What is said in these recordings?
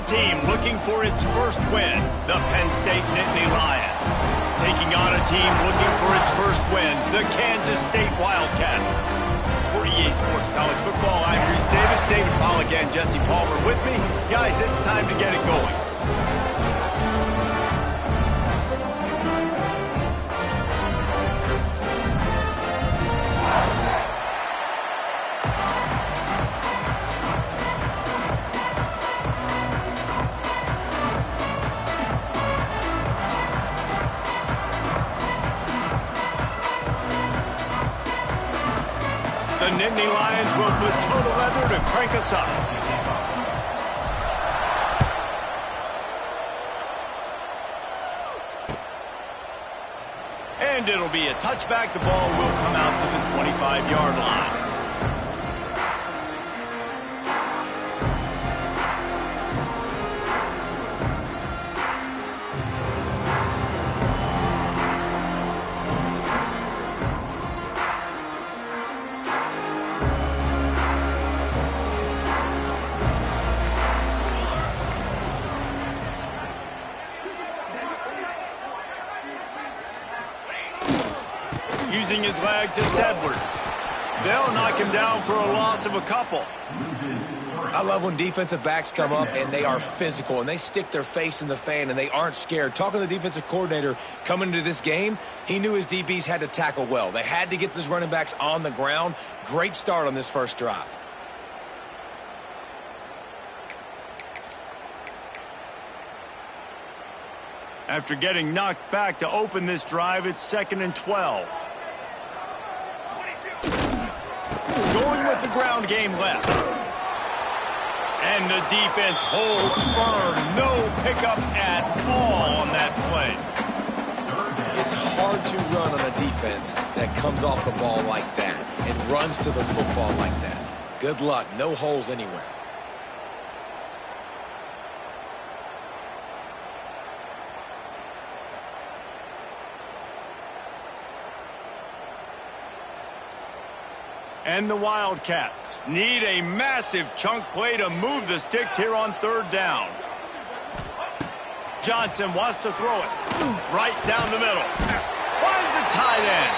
team looking for its first win, the Penn State Nittany Lions. Taking on a team looking for its first win, the Kansas State Wildcats. For EA Sports College Football, I'm Reese Davis, David Pollack, and Jesse Palmer with me. Guys, it's time to get it going. The Nittany Lions will put total leather to crank us up. And it'll be a touchback. The ball will come out to the 25-yard line. Using his legs, it's Edwards. They'll knock him down for a loss of a couple. I love when defensive backs come up and they are physical and they stick their face in the fan and they aren't scared. Talking to the defensive coordinator coming into this game, he knew his DBs had to tackle well. They had to get these running backs on the ground. Great start on this first drive. After getting knocked back to open this drive, it's 2nd and 12. Going with the ground game left. And the defense holds firm. No pickup at all on that play. It's hard to run on a defense that comes off the ball like that and runs to the football like that. Good luck. No holes anywhere. And the Wildcats need a massive chunk play to move the sticks here on 3rd down. Johnson wants to throw it right down the middle. Finds a tight end.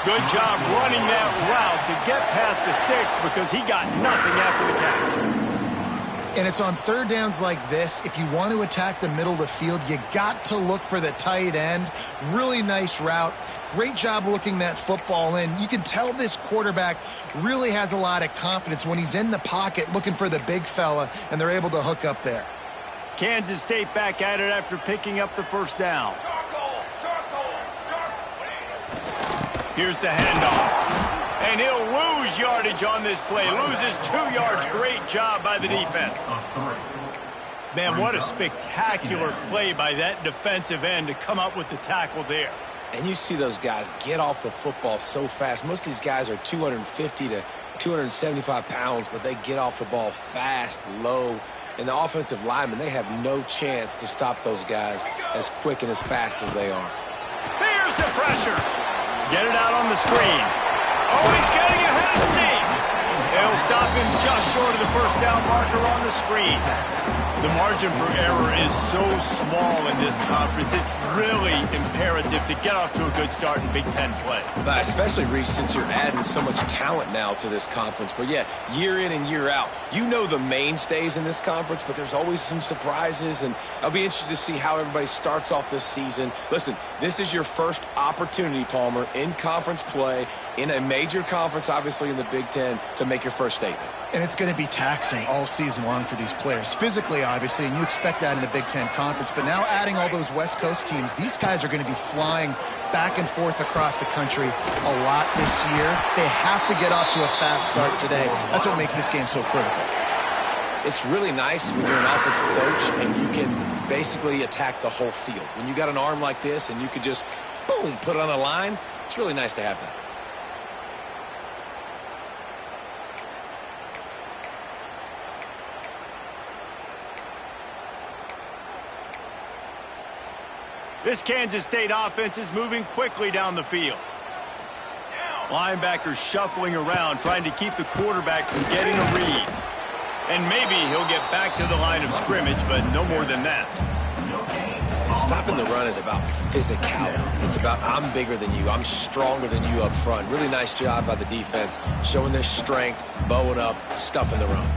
Good job running that route to get past the sticks because he got nothing after the catch. And it's on 3rd downs like this. If you want to attack the middle of the field, you got to look for the tight end. Really nice route. Great job looking that football in. You can tell this quarterback really has a lot of confidence when he's in the pocket looking for the big fella, and they're able to hook up there. Kansas State back at it after picking up the 1st down. Here's the handoff. And he'll lose yardage on this play. Loses 2 yards. Great job by the defense. Man, what a spectacular play by that defensive end to come up with the tackle there. And you see those guys get off the football so fast. Most of these guys are 250 to 275 pounds, but they get off the ball fast, low. And the offensive linemen, they have no chance to stop those guys as quick and as fast as they are. Here's the pressure. Get it out on the screen. Oh, he's getting ahead of steam. They'll stop him just short of the 1st down marker on the screen. The margin for error is so small in this conference. It's really imperative to get off to a good start in Big Ten play. Especially, Reese, since you're adding so much talent now to this conference. But, yeah, year in and year out, you know the mainstays in this conference, but there's always some surprises, and I'll be interested to see how everybody starts off this season. Listen, this is your first opportunity, Palmer, in conference play, in a major conference, obviously in the Big Ten, to make your first statement. And it's going to be taxing all season long for these players. Physically, obviously, and you expect that in the Big Ten Conference. But now adding all those West Coast teams, these guys are going to be flying back and forth across the country a lot this year. They have to get off to a fast start today. That's what makes this game so critical. It's really nice when you're an offensive coach and you can basically attack the whole field. When you got an arm like this and you could just, boom, put it on a line, it's really nice to have that. This Kansas State offense is moving quickly down the field. Linebackers shuffling around, trying to keep the quarterback from getting a read. And maybe he'll get back to the line of scrimmage, but no more than that. Stopping the run is about physicality. It's about I'm bigger than you. I'm stronger than you up front. Really nice job by the defense, showing their strength, bowing up, stuffing the run.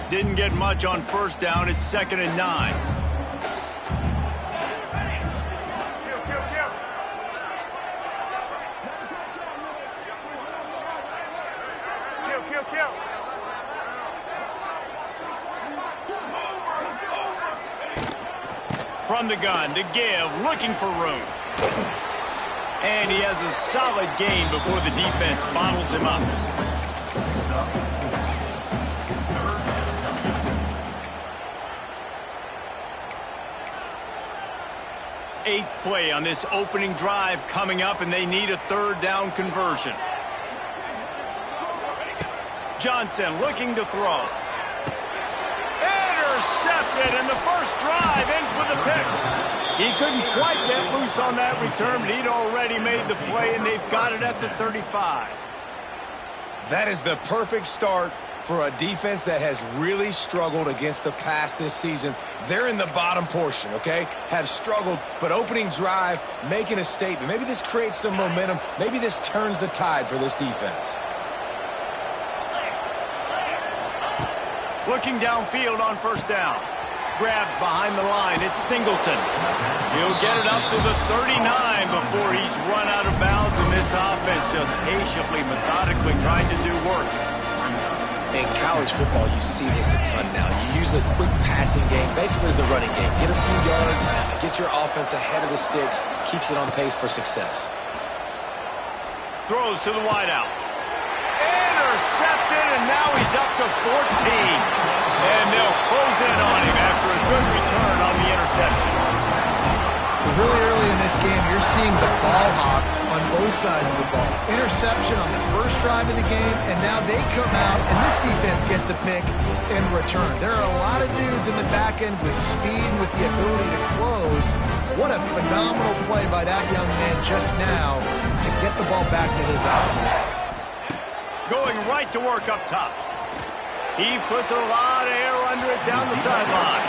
Didn't get much on first down. It's 2nd and 9. From the gun to give, looking for room. And he has a solid gain before the defense bottles him up. Eighth play on this opening drive coming up, and they need a 3rd down conversion. Johnson looking to throw. Intercepted, and the first drive ends with a pick. He couldn't quite get loose on that return, but he'd already made the play, and they've got it at the 35. That is the perfect start for a defense that has really struggled against the pass this season. They're in the bottom portion, okay? Have struggled, but opening drive, making a statement. Maybe this creates some momentum. Maybe this turns the tide for this defense. Looking downfield on first down. Grabbed behind the line. It's Singleton. He'll get it up to the 39 before he's run out of bounds, and this offense just patiently, methodically trying to do work. In college football, you see this a ton now. You use a quick passing game, basically as the running game. Get a few yards, get your offense ahead of the sticks, keeps it on pace for success. Throws to the wideout. Intercepted, and now he's up to 14. And they'll close in on him after a good return on the interception. Really early in this game, you're seeing the ball hawks on both sides of the ball. Interception on the first drive of the game, and now they come out, and this defense gets a pick in return. There are a lot of dudes in the back end with speed and with the ability to close. What a phenomenal play by that young man just now to get the ball back to his offense. Going right to work up top. He puts a lot of air under it down the sideline.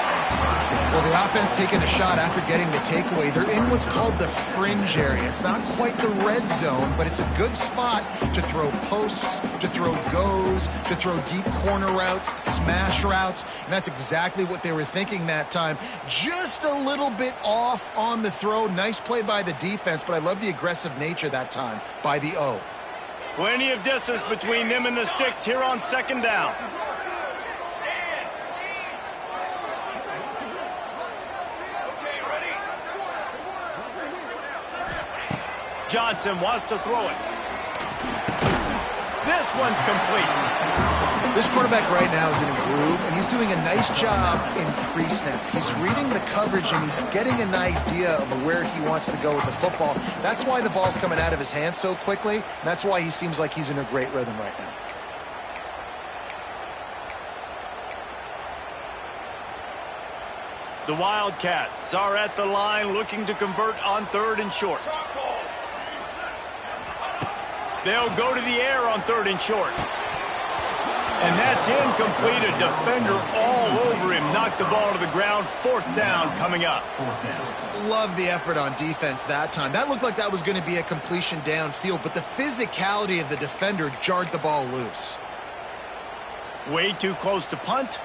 Well, the offense taking a shot after getting the takeaway. They're in what's called the fringe area. It's not quite the red zone, but it's a good spot to throw posts, to throw goes, to throw deep corner routes, smash routes, and that's exactly what they were thinking that time. Just a little bit off on the throw. Nice play by the defense, but I love the aggressive nature that time by the O. Plenty of distance between them and the sticks here on 2nd down. Johnson wants to throw it. This one's complete. This quarterback right now is in a groove, and he's doing a nice job in pre-snap. He's reading the coverage, and he's getting an idea of where he wants to go with the football. That's why the ball's coming out of his hands so quickly, and that's why he seems like he's in a great rhythm right now. The Wildcats are at the line looking to convert on 3rd and short. They'll go to the air on 3rd and short. And that's incomplete. A defender all over him. Knocked the ball to the ground. 4th down coming up. Love the effort on defense that time. That looked like that was going to be a completion downfield, but the physicality of the defender jarred the ball loose. Way too close to punt.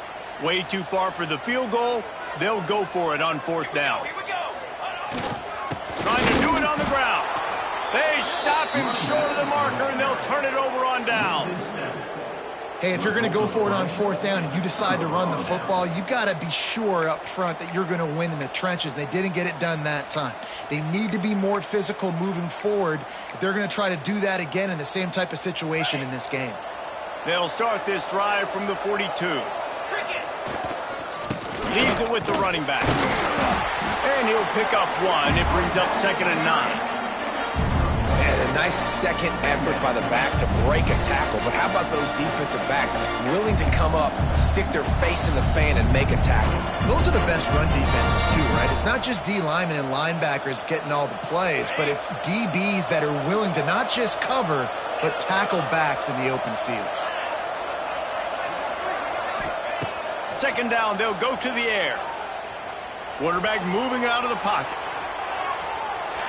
Way too far for the field goal. They'll go for it on 4th down. Trying to do it on the ground. They stop him short of the marker, and they'll turn it over on downs. Hey, if you're going to go for it on 4th down and you decide to run the football, you've got to be sure up front that you're going to win in the trenches. They didn't get it done that time. They need to be more physical moving forward if they're going to try to do that again in the same type of situation in this game. They'll start this drive from the 42. Leaves it with the running back. And he'll pick up one. It brings up 2nd and 9. And a nice second effort by the back to break a tackle. But how about those defensive backs willing to come up, stick their face in the fan, and make a tackle? Those are the best run defenses too, right? It's not just D linemen and linebackers getting all the plays, but it's DBs that are willing to not just cover, but tackle backs in the open field. Second down, they'll go to the air. Quarterback moving out of the pocket.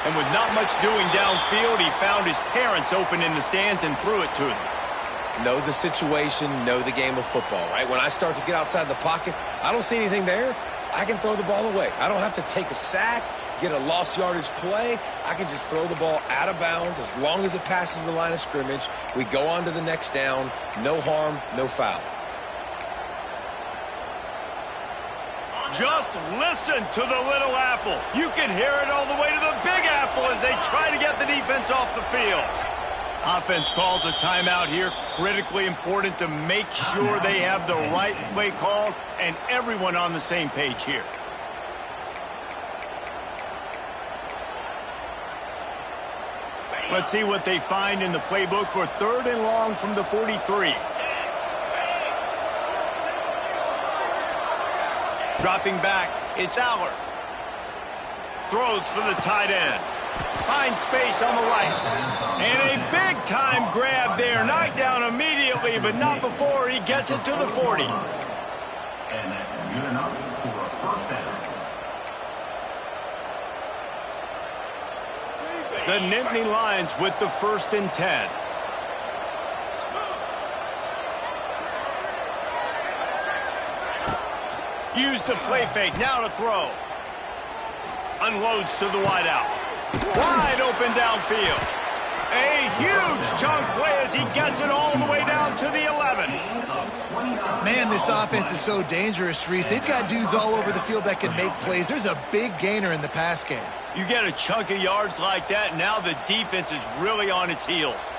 And with not much doing downfield, he found his parents open in the stands and threw it to them. Know the situation, know the game of football, right? When I start to get outside the pocket, I don't see anything there. I can throw the ball away. I don't have to take a sack, get a lost yardage play. I can just throw the ball out of bounds as long as it passes the line of scrimmage. We go on to the next down. No harm, no foul. Just listen to the little apple. You can hear it all the way to the big apple as they try to get the defense off the field. Offense calls a timeout here. Critically important to make sure they have the right play called and everyone on the same page here. Let's see what they find in the playbook for 3rd and long from the 43. Dropping back, it's Aller. Throws for the tight end. Finds space on the right. And a big-time grab there. Knocked down immediately, but not before he gets it to the 40. And that's good enough for a first down. The Nittany Lions with the 1st and 10. Use the play fake, now to throw. Unloads to the wideout. Wide open downfield. A huge chunk play as he gets it all the way down to the 11. Man, this offense is so dangerous, Reese. They've got dudes all over the field that can make plays. There's a big gainer in the pass game. You get a chunk of yards like that, now the defense is really on its heels.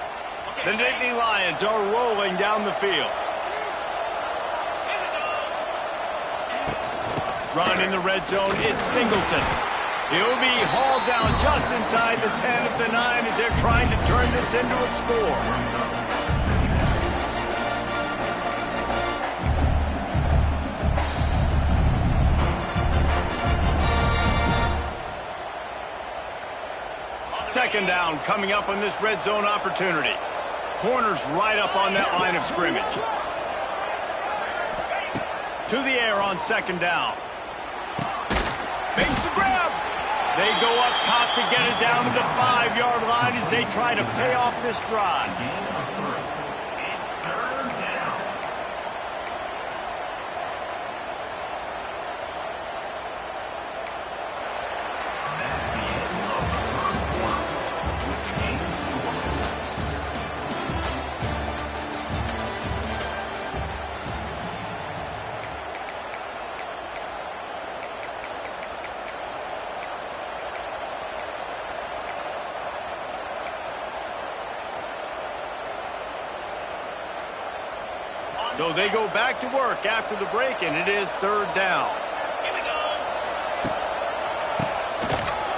The Nittany Lions are rolling down the field. Run in the red zone, it's Singleton. He'll be hauled down just inside the 10 at the 9 as they're trying to turn this into a score. Second down coming up on this red zone opportunity. Corners right up on that line of scrimmage. To the air on second down. Makes the grab. They go up top to get it down to the 5-yard line as they try to pay off this drive. So they go back to work after the break, and it is 3rd down.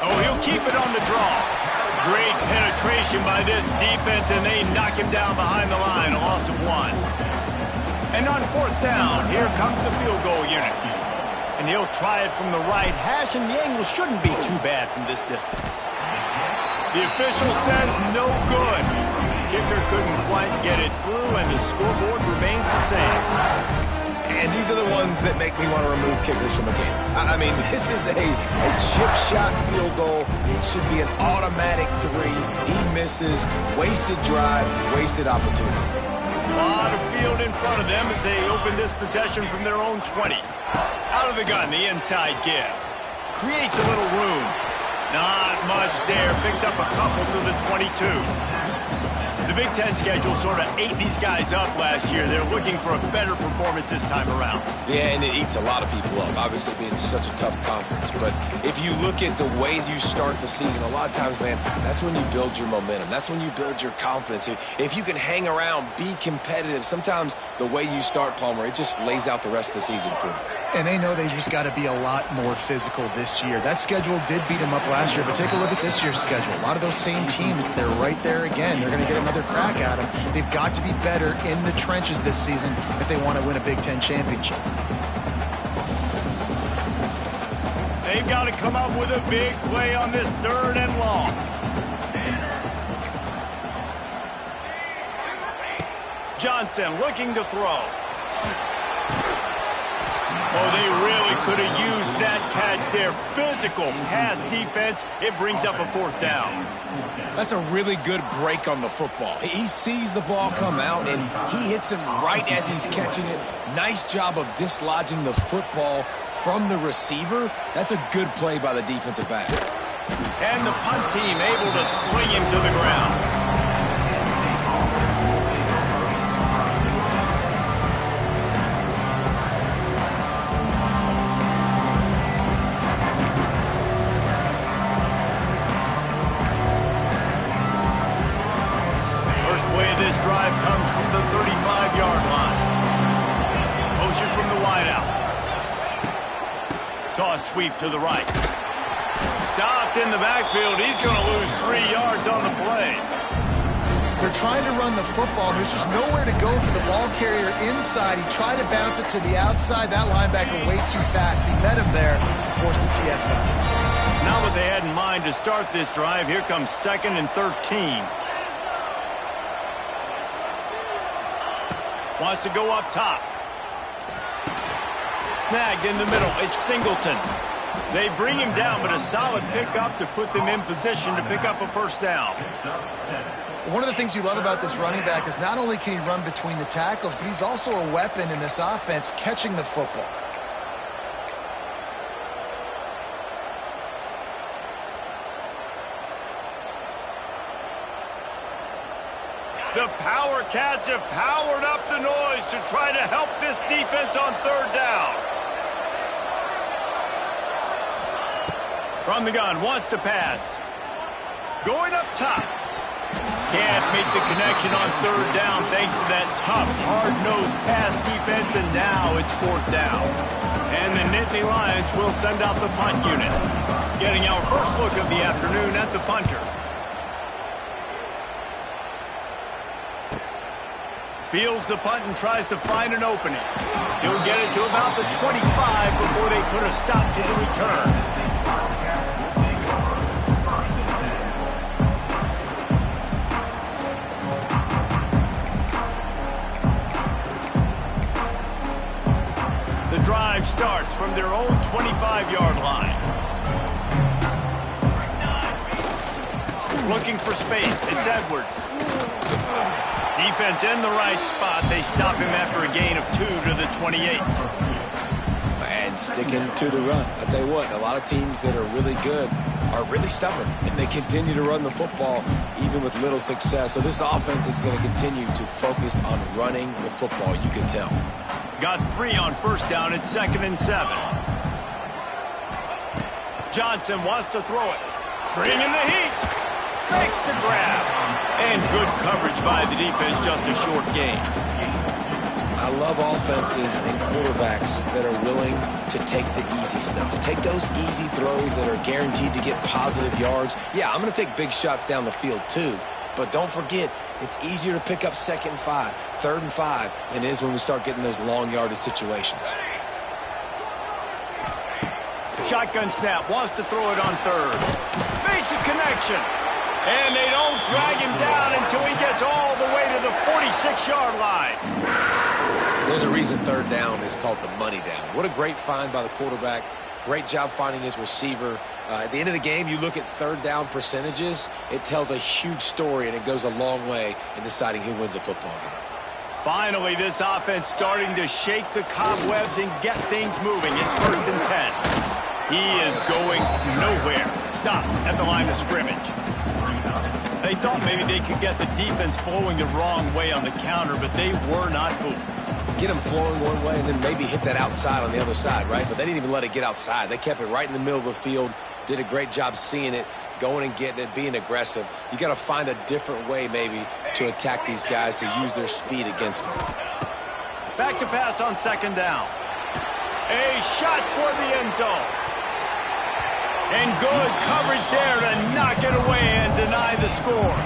Oh, he'll keep it on the draw. Great penetration by this defense, and they knock him down behind the line, a loss of 1. And on 4th down, here comes the field goal unit. And he'll try it from the right hash, and the angle shouldn't be too bad from this distance. The official says no good. Kicker couldn't quite get it through, and the scoreboard remains the same. And these are the ones that make me want to remove kickers from a game. I mean, this is a chip shot field goal. It should be an automatic 3. He misses. Wasted drive, wasted opportunity. A lot of field in front of them as they open this possession from their own 20. Out of the gun, the inside give. Creates a little room. Not much there. Picks up a couple to the 22. The Big Ten schedule sort of ate these guys up last year. They're looking for a better performance this time around. Yeah, and it eats a lot of people up, obviously being such a tough conference. But if you look at the way you start the season, a lot of times, man, that's when you build your momentum. That's when you build your confidence. If you can hang around, be competitive, sometimes the way you start, Palmer, it just lays out the rest of the season for you. And they know they just got to be a lot more physical this year. That schedule did beat them up last year, but take a look at this year's schedule. A lot of those same teams, they're right there again. They're going to get another crack at them. They've got to be better in the trenches this season if they want to win a Big Ten championship. They've got to come up with a big play on this 3rd and long. Johnson looking to throw. Oh, they really could have used that catch there. Physical pass defense. It brings up a 4th down. That's a really good break on the football. He sees the ball come out, and he hits him right as he's catching it. Nice job of dislodging the football from the receiver. That's a good play by the defensive back. And the punt team able to sling him to the ground. Drive comes from the 35-yard line. Motion from the wideout. Toss sweep to the right. Stopped in the backfield. He's going to lose 3 yards on the play. They're trying to run the football. There's just nowhere to go for the ball carrier inside. He tried to bounce it to the outside. That linebacker way too fast. He met him there and forced the TFL. Now what they had in mind to start this drive, here comes 2nd and 13. Wants to go up top. Snagged in the middle. It's Singleton. They bring him down, but a solid pickup to put them in position to pick up a 1st down. One of the things you love about this running back is not only can he run between the tackles, but he's also a weapon in this offense catching the football. The Power Cats have powered up the noise to try to help this defense on 3rd down. From the gun, wants to pass. Going up top. Can't make the connection on 3rd down thanks to that tough, hard-nosed pass defense, and now it's 4th down. And the Nittany Lions will send out the punt unit. Getting our first look of the afternoon at the punter. Fields the punt and tries to find an opening. He'll get it to about the 25 before they put a stop to the return. The drive starts from their own 25-yard line. Looking for space. It's Edwards. Defense in the right spot. They stop him after a gain of 2 to the 28. And sticking to the run. I'll tell you what, a lot of teams that are really good are really stubborn, and they continue to run the football even with little success. So this offense is going to continue to focus on running the football, you can tell. Got 3 on 1st down. It's 2nd and 7. Johnson wants to throw it. Bringing the heat. Makes the grab. And good coverage by the defense, just a short gain. I love offenses and quarterbacks that are willing to take the easy stuff. Take those easy throws that are guaranteed to get positive yards. Yeah, I'm going to take big shots down the field too. But don't forget, it's easier to pick up 2nd and 5, 3rd and 5 than it is when we start getting those long yardage situations. Shotgun snap, wants to throw it on 3rd. Makes a connection. And they don't drag him down until he gets all the way to the 46-yard line. There's a reason 3rd down is called the money down. What a great find by the quarterback. Great job finding his receiver. At the end of the game, you look at 3rd down percentages. It tells a huge story, and it goes a long way in deciding who wins a football game. Finally, this offense starting to shake the cobwebs and get things moving. It's 1st and 10. He is going nowhere. Stop at the line of scrimmage. They thought maybe they could get the defense flowing the wrong way on the counter, but they were not fooled. Get them flowing one way and then maybe hit that outside on the other side, right? But they didn't even let it get outside. They kept it right in the middle of the field, did a great job seeing it, going and getting it, being aggressive. You got to find a different way maybe to attack these guys to use their speed against them. Back to pass on 2nd down. A shot toward the end zone. And good coverage there to knock it away and deny the score.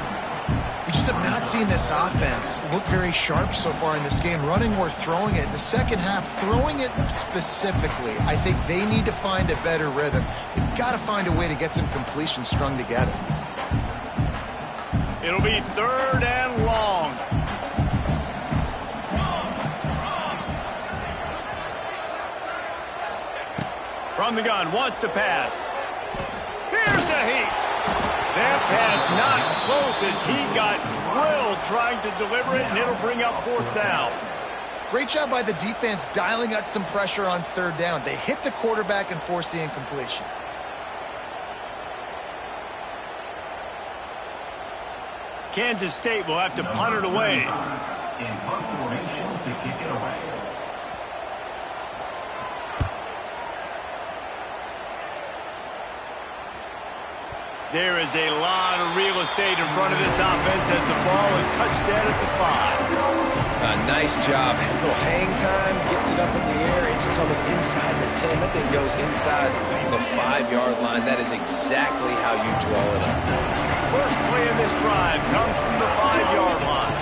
We just have not seen this offense look very sharp so far in this game, running or throwing it. In the second half, throwing it specifically, I think they need to find a better rhythm. They've got to find a way to get some completions strung together. It'll be 3rd and long. From the gun, wants to pass. Here's a heat. That pass not close as he got drilled trying to deliver it, and it'll bring up 4th down. Great job by the defense dialing up some pressure on 3rd down. They hit the quarterback and forced the incompletion. Kansas State will have to punt it away. In punt formation to kick it away. There is a lot of real estate in front of this offense as the ball is touched dead at the 5. Nice job. A little hang time, getting it up in the air. It's coming inside the 10. That thing goes inside the 5-yard line. That is exactly how you draw it up. First play of this drive comes from the 5-yard line.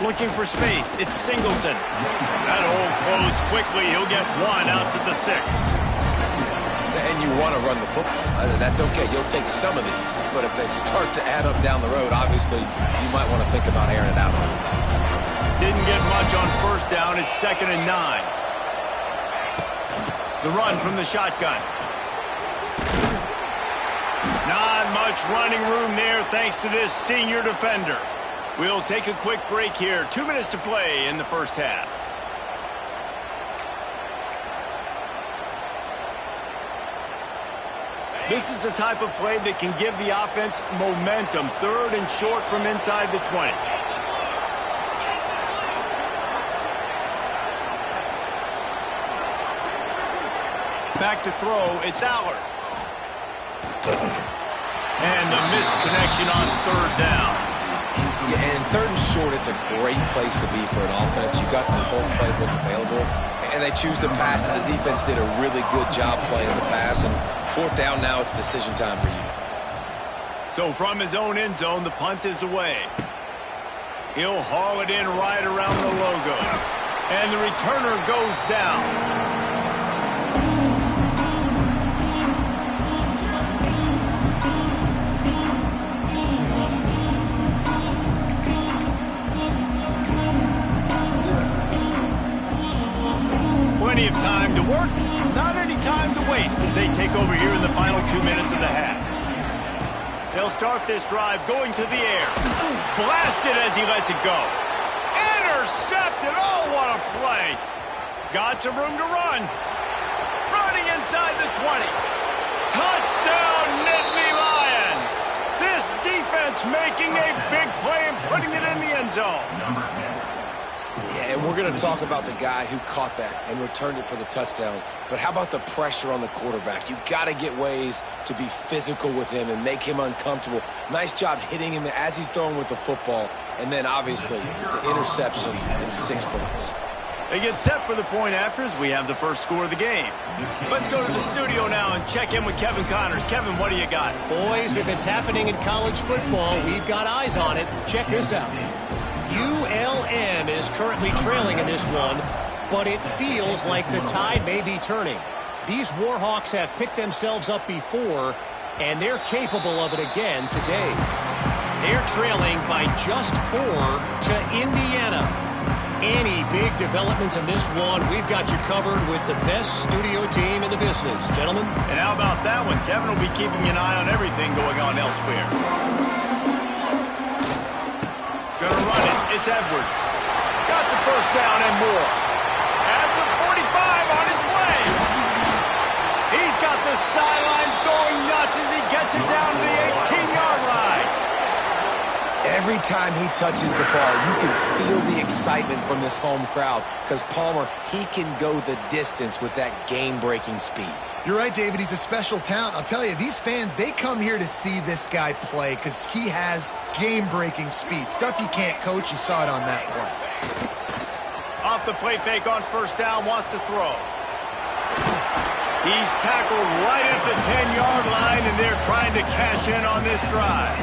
Looking for space. It's Singleton. That hole closed quickly. He'll get 1 out to the 6. And you want to run the football. That's okay. You'll take some of these. But if they start to add up down the road, obviously, you might want to think about airing it out a little bit. Didn't get much on 1st down. It's 2nd and 9. The run from the shotgun. Not much running room there thanks to this senior defender. We'll take a quick break here. 2 minutes to play in the first half. This is the type of play that can give the offense momentum. 3rd and short from inside the 20. Back to throw. It's Allard. And the missed connection on 3rd down. Yeah, and 3rd and short, it's a great place to be for an offense. You've got the whole playbook available, and they choose to pass. And the defense did a really good job playing the pass. And 4th down now, it's decision time for you. So from his own end zone, the punt is away. He'll haul it in right around the logo. And the returner goes down. Plenty of time to work, not any time to waste as they take over here in the final 2 minutes of the half. They'll start this drive going to the air. Blasted as he lets it go. Intercepted. Oh, what a play. Got some room to run. Running inside the 20. Touchdown, Nittany Lions. This defense making a big play and putting it in the end zone. Yeah, and we're going to talk about the guy who caught that and returned it for the touchdown. But how about the pressure on the quarterback? You got to get ways to be physical with him and make him uncomfortable. Nice job hitting him as he's throwing with the football. And then, obviously, the interception and 6 points. They get set for the point after as we have the first score of the game. Let's go to the studio now and check in with Kevin Connors. Kevin, what do you got? Boys, if it's happening in college football, we've got eyes on it. Check this out. ULM is currently trailing in this one, but it feels like the tide may be turning. These Warhawks have picked themselves up before, and they're capable of it again today. They're trailing by just 4 to Indiana. Any big developments in this one, we've got you covered with the best studio team in the business. Gentlemen? And how about that one? Kevin will be keeping an eye on everything going on elsewhere. Gonna run it. It's Edwards. Got the first down and more. At the 45 on his way. He's got the sidelines going nuts as he gets it down to the 18-yard line. Every time he touches the ball, you can feel the excitement from this home crowd because Palmer, he can go the distance with that game-breaking speed. You're right, David. He's a special talent. I'll tell you, these fans, they come here to see this guy play because he has game-breaking speed. Stuff you can't coach. You saw it on that play. Off the play fake on first down, wants to throw. He's tackled right at the 10-yard line, and they're trying to cash in on this drive.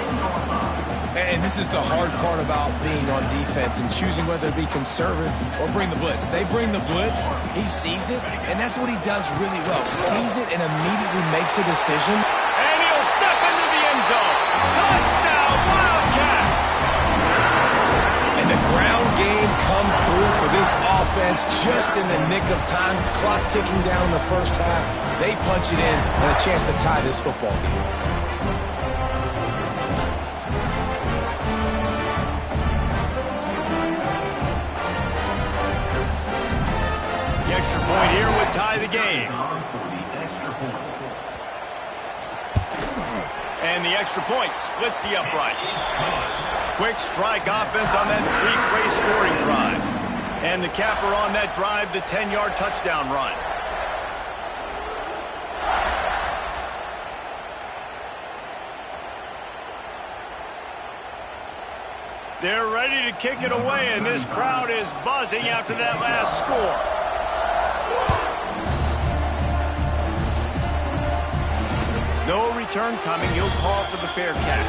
And this is the hard part about being on defense and choosing whether to be conservative or bring the blitz. They bring the blitz, he sees it, and that's what he does really well. Sees it and immediately makes a decision. And he'll step into the end zone. Touchdown, Wildcats! And the ground game comes through for this offense just in the nick of time. Clock ticking down in the first half. They punch it in and a chance to tie this football game. Extra point here would tie the game. And the extra point splits the uprights. Quick strike offense on that three-play scoring drive. And the capper on that drive, the 10-yard touchdown run. They're ready to kick it away, and this crowd is buzzing after that last score. No return coming. He'll call for the fair catch.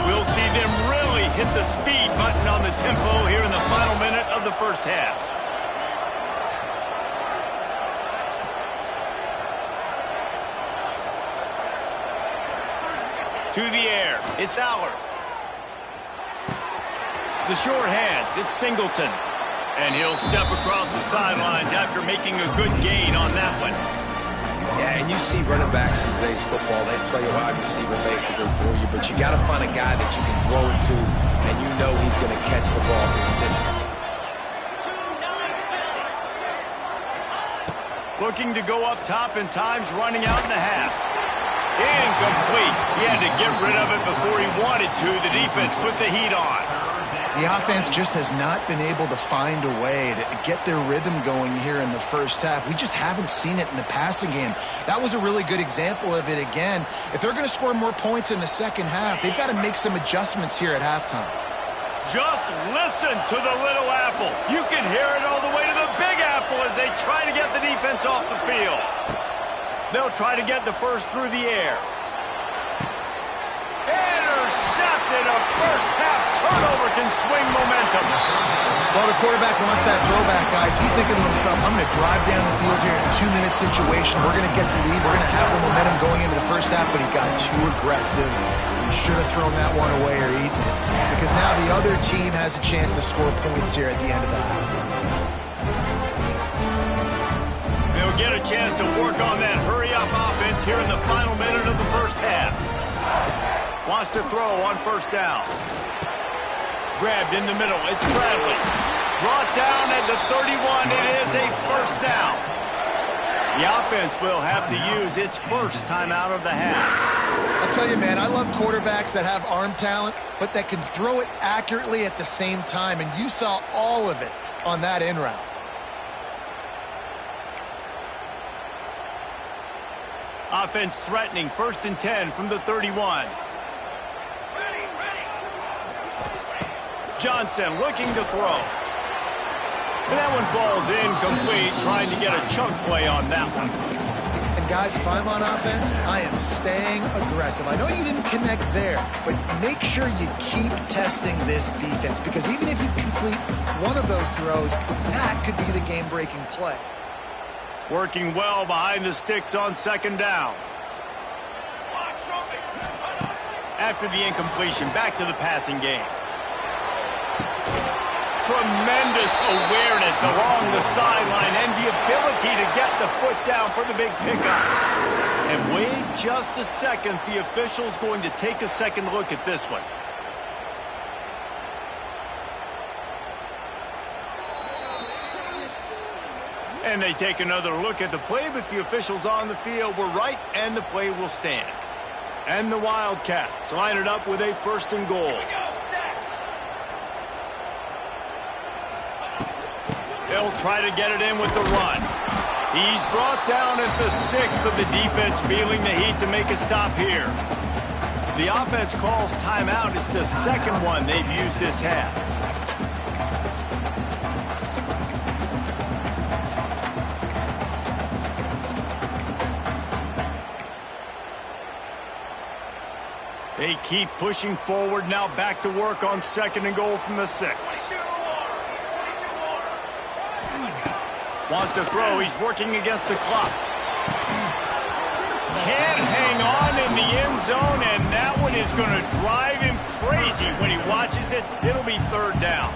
We'll see them really hit the speed button on the tempo here in the final minute of the first half. To the air. It's Allard. The short hands, it's Singleton. And he'll step across the sidelines after making a good gain on that one. Yeah, and you see running backs in today's football, they play a wide receiver basically for you, but you got to find a guy that you can throw it to, and you know he's going to catch the ball consistently. Looking to go up top, and time's running out in the half. Incomplete. He had to get rid of it before he wanted to. The defense put the heat on. The offense just has not been able to find a way to get their rhythm going here in the first half. We just haven't seen it in the passing game. That was a really good example of it again. If they're going to score more points in the second half, they've got to make some adjustments here at halftime. Just listen to the little apple. You can hear it all the way to the big apple as they try to get the defense off the field. They'll try to get the first through the air. Intercepted. A first half turnover can swing momentum. Well, the quarterback wants that throwback, guys. He's thinking to himself, I'm going to drive down the field here in a 2-minute situation. We're going to get the lead. We're going to have the momentum going into the first half, but he got too aggressive. He should have thrown that one away or eaten it, because now the other team has a chance to score points here at the end of the half. They'll get a chance to work on that hurry-up offense here in the final minute of the first half. Wants to throw on first down. Grabbed in the middle. It's Bradley. Brought down at the 31. It is a first down. The offense will have to use its first timeout of the half. I'll tell you, man, I love quarterbacks that have arm talent, but that can throw it accurately at the same time, and you saw all of it on that in route. Offense threatening, 1st and 10 from the 31. Johnson looking to throw. And that one falls incomplete, trying to get a chunk play on that one. And guys, if I'm on offense, I am staying aggressive. I know you didn't connect there, but make sure you keep testing this defense, because even if you complete one of those throws, that could be the game-breaking play. Working well behind the sticks on second down. After the incompletion, back to the passing game. Tremendous awareness along the sideline and the ability to get the foot down for the big pickup. And wait just a second. The official's going to take a second look at this one. And they take another look at the play, but the officials on the field were right, and the play will stand. And the Wildcats line it up with a 1st and goal. They'll try to get it in with the run. He's brought down at the 6, but the defense feeling the heat to make a stop here. The offense calls timeout. It's the second one they've used this half. They keep pushing forward. Now back to work on 2nd and goal from the 6. Wants to throw. He's working against the clock. Can't hang on in the end zone, and that one is going to drive him crazy when he watches it. It'll be 3rd down.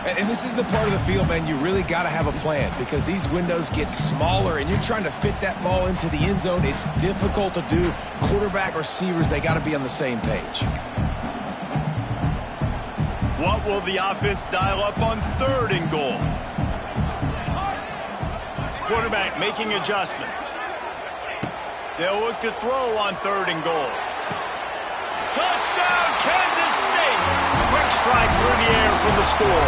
And this is the part of the field, man, you really got to have a plan because these windows get smaller and you're trying to fit that ball into the end zone. It's difficult to do. Quarterback, receivers, they got to be on the same page. What will the offense dial up on 3rd and goal? Quarterback making adjustments. They'll look to throw on 3rd and goal. Touchdown, Kansas State! Quick strike through the air for the score.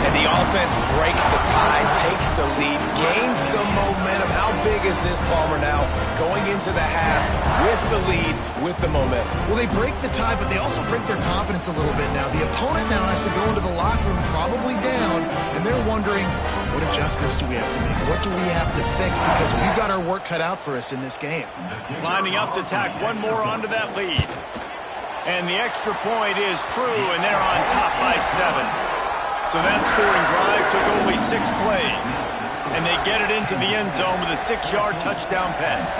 And the offense breaks the tie, takes the lead, gains some momentum. How big is this, Palmer, now? Going into the half with the lead, with the momentum. Well, they break the tie, but they also break their confidence a little bit now. The opponent now has to go into the locker room probably down, and they're wondering, what adjustments do we have to make? What do we have to fix? Because we've got our work cut out for us in this game. Lining up to tack one more onto that lead. And the extra point is true, and they're on top by 7. So that scoring drive took only 6 plays. And they get it into the end zone with a 6-yard touchdown pass.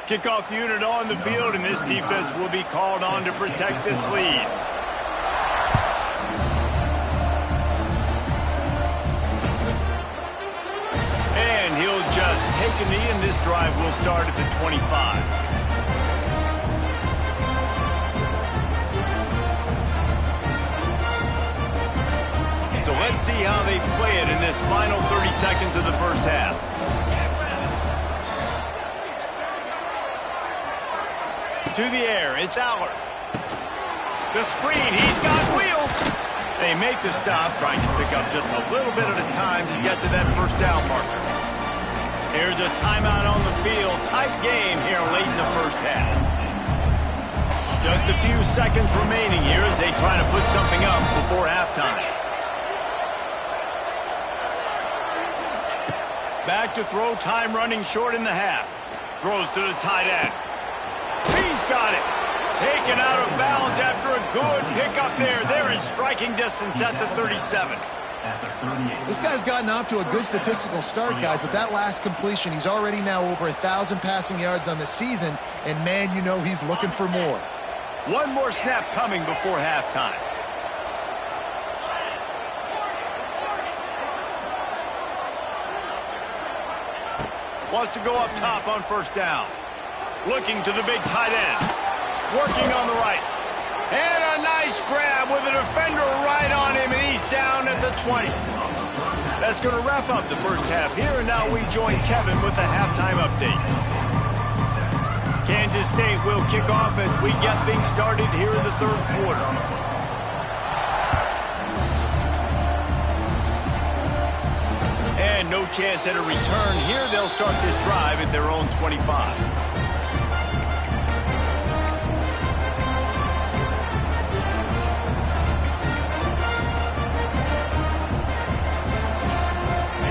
Kickoff unit on the field, and this defense will be called on to protect this lead. And he'll just take a knee, and this drive will start at the 25. So let's see how they play it in this final 30 seconds of the first half. To the air, it's Allard. The screen, he's got wheels. They make the stop, trying to pick up just a little bit at a time to get to that first down marker. Here's a timeout on the field. Tight game here late in the first half. Just a few seconds remaining here as they try to put something up before halftime. Back to throw, time running short in the half. Throws to the tight end. He's got it. Taken out of bounds after a good pickup there. They're in striking distance at the 37. This guy's gotten off to a good statistical start, guys. With that last completion, he's already now over 1,000 passing yards on the season. And, man, you know he's looking for more. One more snap coming before halftime. Wants to go up top on first down. Looking to the big tight end. Working on the right. And a nice grab with a defender right on him, and he's down at the 20. That's going to wrap up the first half here, and now we join Kevin with the halftime update. Kansas State will kick off as we get things started here in the 3rd quarter. And no chance at a return here. They'll start this drive at their own 25.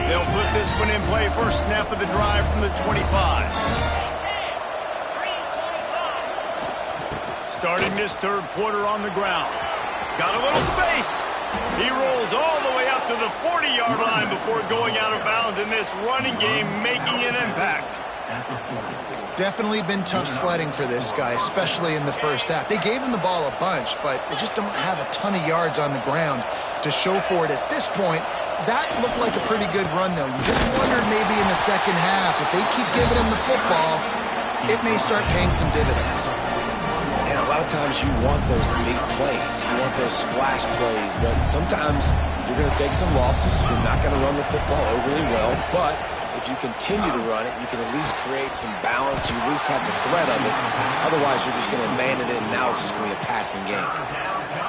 They'll put this one in play. First snap of the drive from the 25. Starting this 3rd quarter on the ground. Got a little space. He rolls all the way up to the 40-yard line before going out of bounds in this running game, making an impact. Definitely been tough sledding for this guy, especially in the first half. They gave him the ball a bunch, but they just don't have a ton of yards on the ground to show for it at this point. That looked like a pretty good run, though. You just wondered maybe in the second half, if they keep giving him the football, it may start paying some dividends. And a lot of times you want those big plays. You want those splash plays, but sometimes you're going to take some losses. You're not going to run the football overly well, but if if you continue to run it, you can at least create some balance. You at least have the threat of it. Otherwise, you're just going to abandon it, and now it's just going to be a passing game.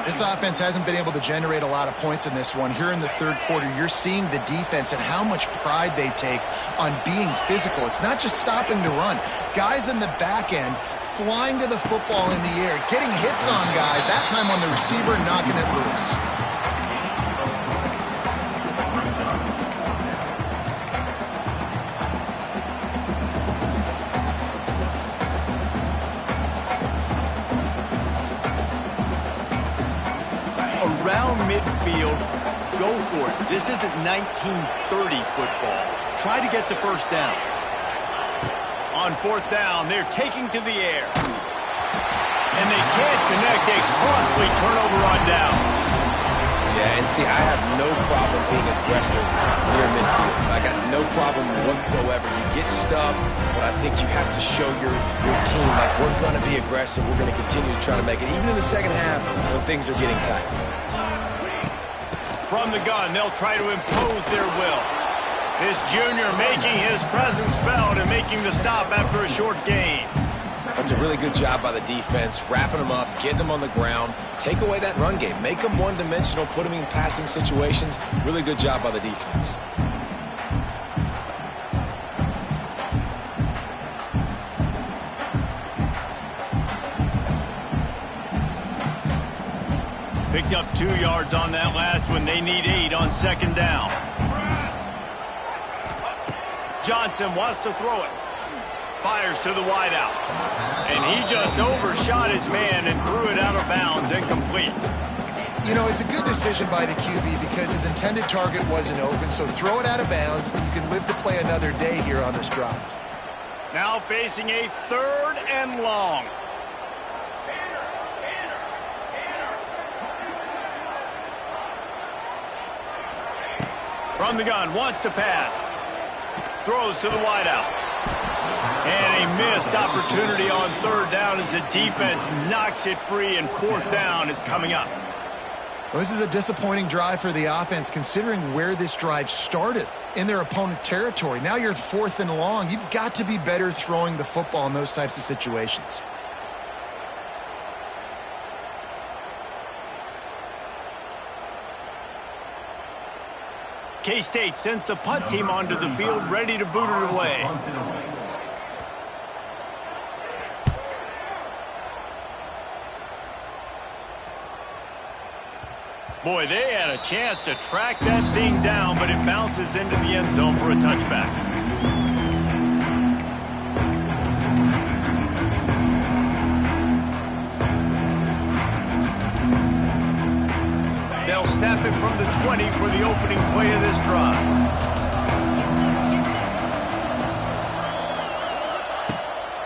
This offense hasn't been able to generate a lot of points in this one. Here in the third quarter, you're seeing the defense and how much pride they take on being physical. It's not just stopping to run. Guys in the back end flying to the football in the air, getting hits on guys, that time on the receiver, knocking it loose. Around midfield, go for it. This isn't 1930 football. Try to get the first down. On fourth down, they're taking to the air. And they can't connect. A costly turnover on downs. Yeah, and see, I have no problem being aggressive near midfield. I got no problem whatsoever. You get stuffed, but I think you have to show your team, like, we're going to be aggressive. We're going to continue to try to make it, even in the second half when things are getting tight. From the gun, they'll try to impose their will. This junior making his presence felt and making the stop after a short gain. That's a really good job by the defense, wrapping them up, getting them on the ground. Take away that run game. Make them one-dimensional, put them in passing situations. Really good job by the defense. Picked up 2 yards on that last one. They need 8 on second down. Johnson wants to throw it. Fires to the wideout. And he just overshot his man and threw it out of bounds, incomplete. You know, it's a good decision by the QB because his intended target wasn't open, so throw it out of bounds, and you can live to play another day here on this drive. Now facing a 3rd and long. From the gun, wants to pass. Throws to the wideout. And a missed opportunity on 3rd down as the defense knocks it free, and 4th down is coming up. Well, this is a disappointing drive for the offense considering where this drive started in their opponent territory. Now you're at 4th and long. You've got to be better throwing the football in those types of situations. K-State sends the punt team onto the field, ready to boot it away. Boy, they had a chance to track that thing down, but it bounces into the end zone for a touchback. They'll snap it from the 20 for the opening play of this drive.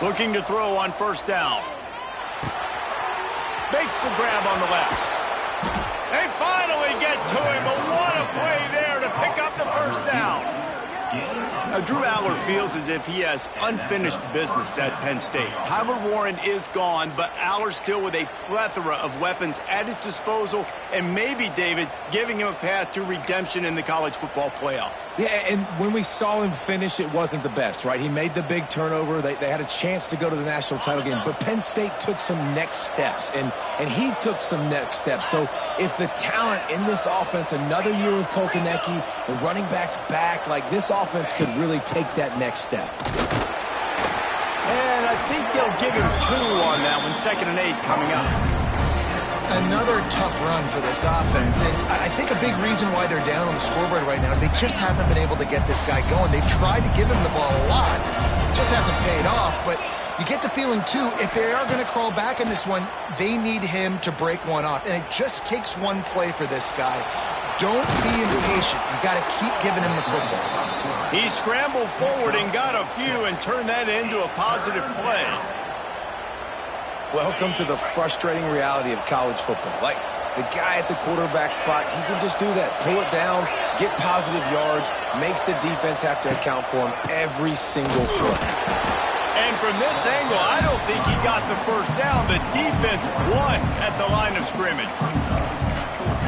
Looking to throw on 1st down. Makes the grab on the left. They finally get to him, but what a play there to pick up the 1st down. Now, Drew Allar feels as if he has unfinished business at Penn State. Tyler Warren is gone, but Allar's still with a plethora of weapons at his disposal, and maybe, David, giving him a path to redemption in the college football playoff. Yeah, and when we saw him finish, it wasn't the best, right? He made the big turnover. They had a chance to go to the national title game, but Penn State took some next steps, and he took some next steps. So if the talent in this offense, another year with Colton Ecke, the running backs back, like this offense could really take that next step. And I think they'll give him 2 on that one, 2nd and 8 coming up. Another tough run for this offense, and I think a big reason why they're down on the scoreboard right now is they just haven't been able to get this guy going. They've tried to give him the ball a lot. It just hasn't paid off, but you get the feeling, too, if they are going to crawl back in this one, they need him to break one off, and it just takes one play for this guy. Don't be impatient. You got to keep giving him the football. He scrambled forward and got a few and turned that into a positive play. Welcome to the frustrating reality of college football. Like, the guy at the quarterback spot, he can just do that. Pull it down, get positive yards, makes the defense have to account for him every single play. And from this angle, I don't think he got the 1st down. The defense won at the line of scrimmage.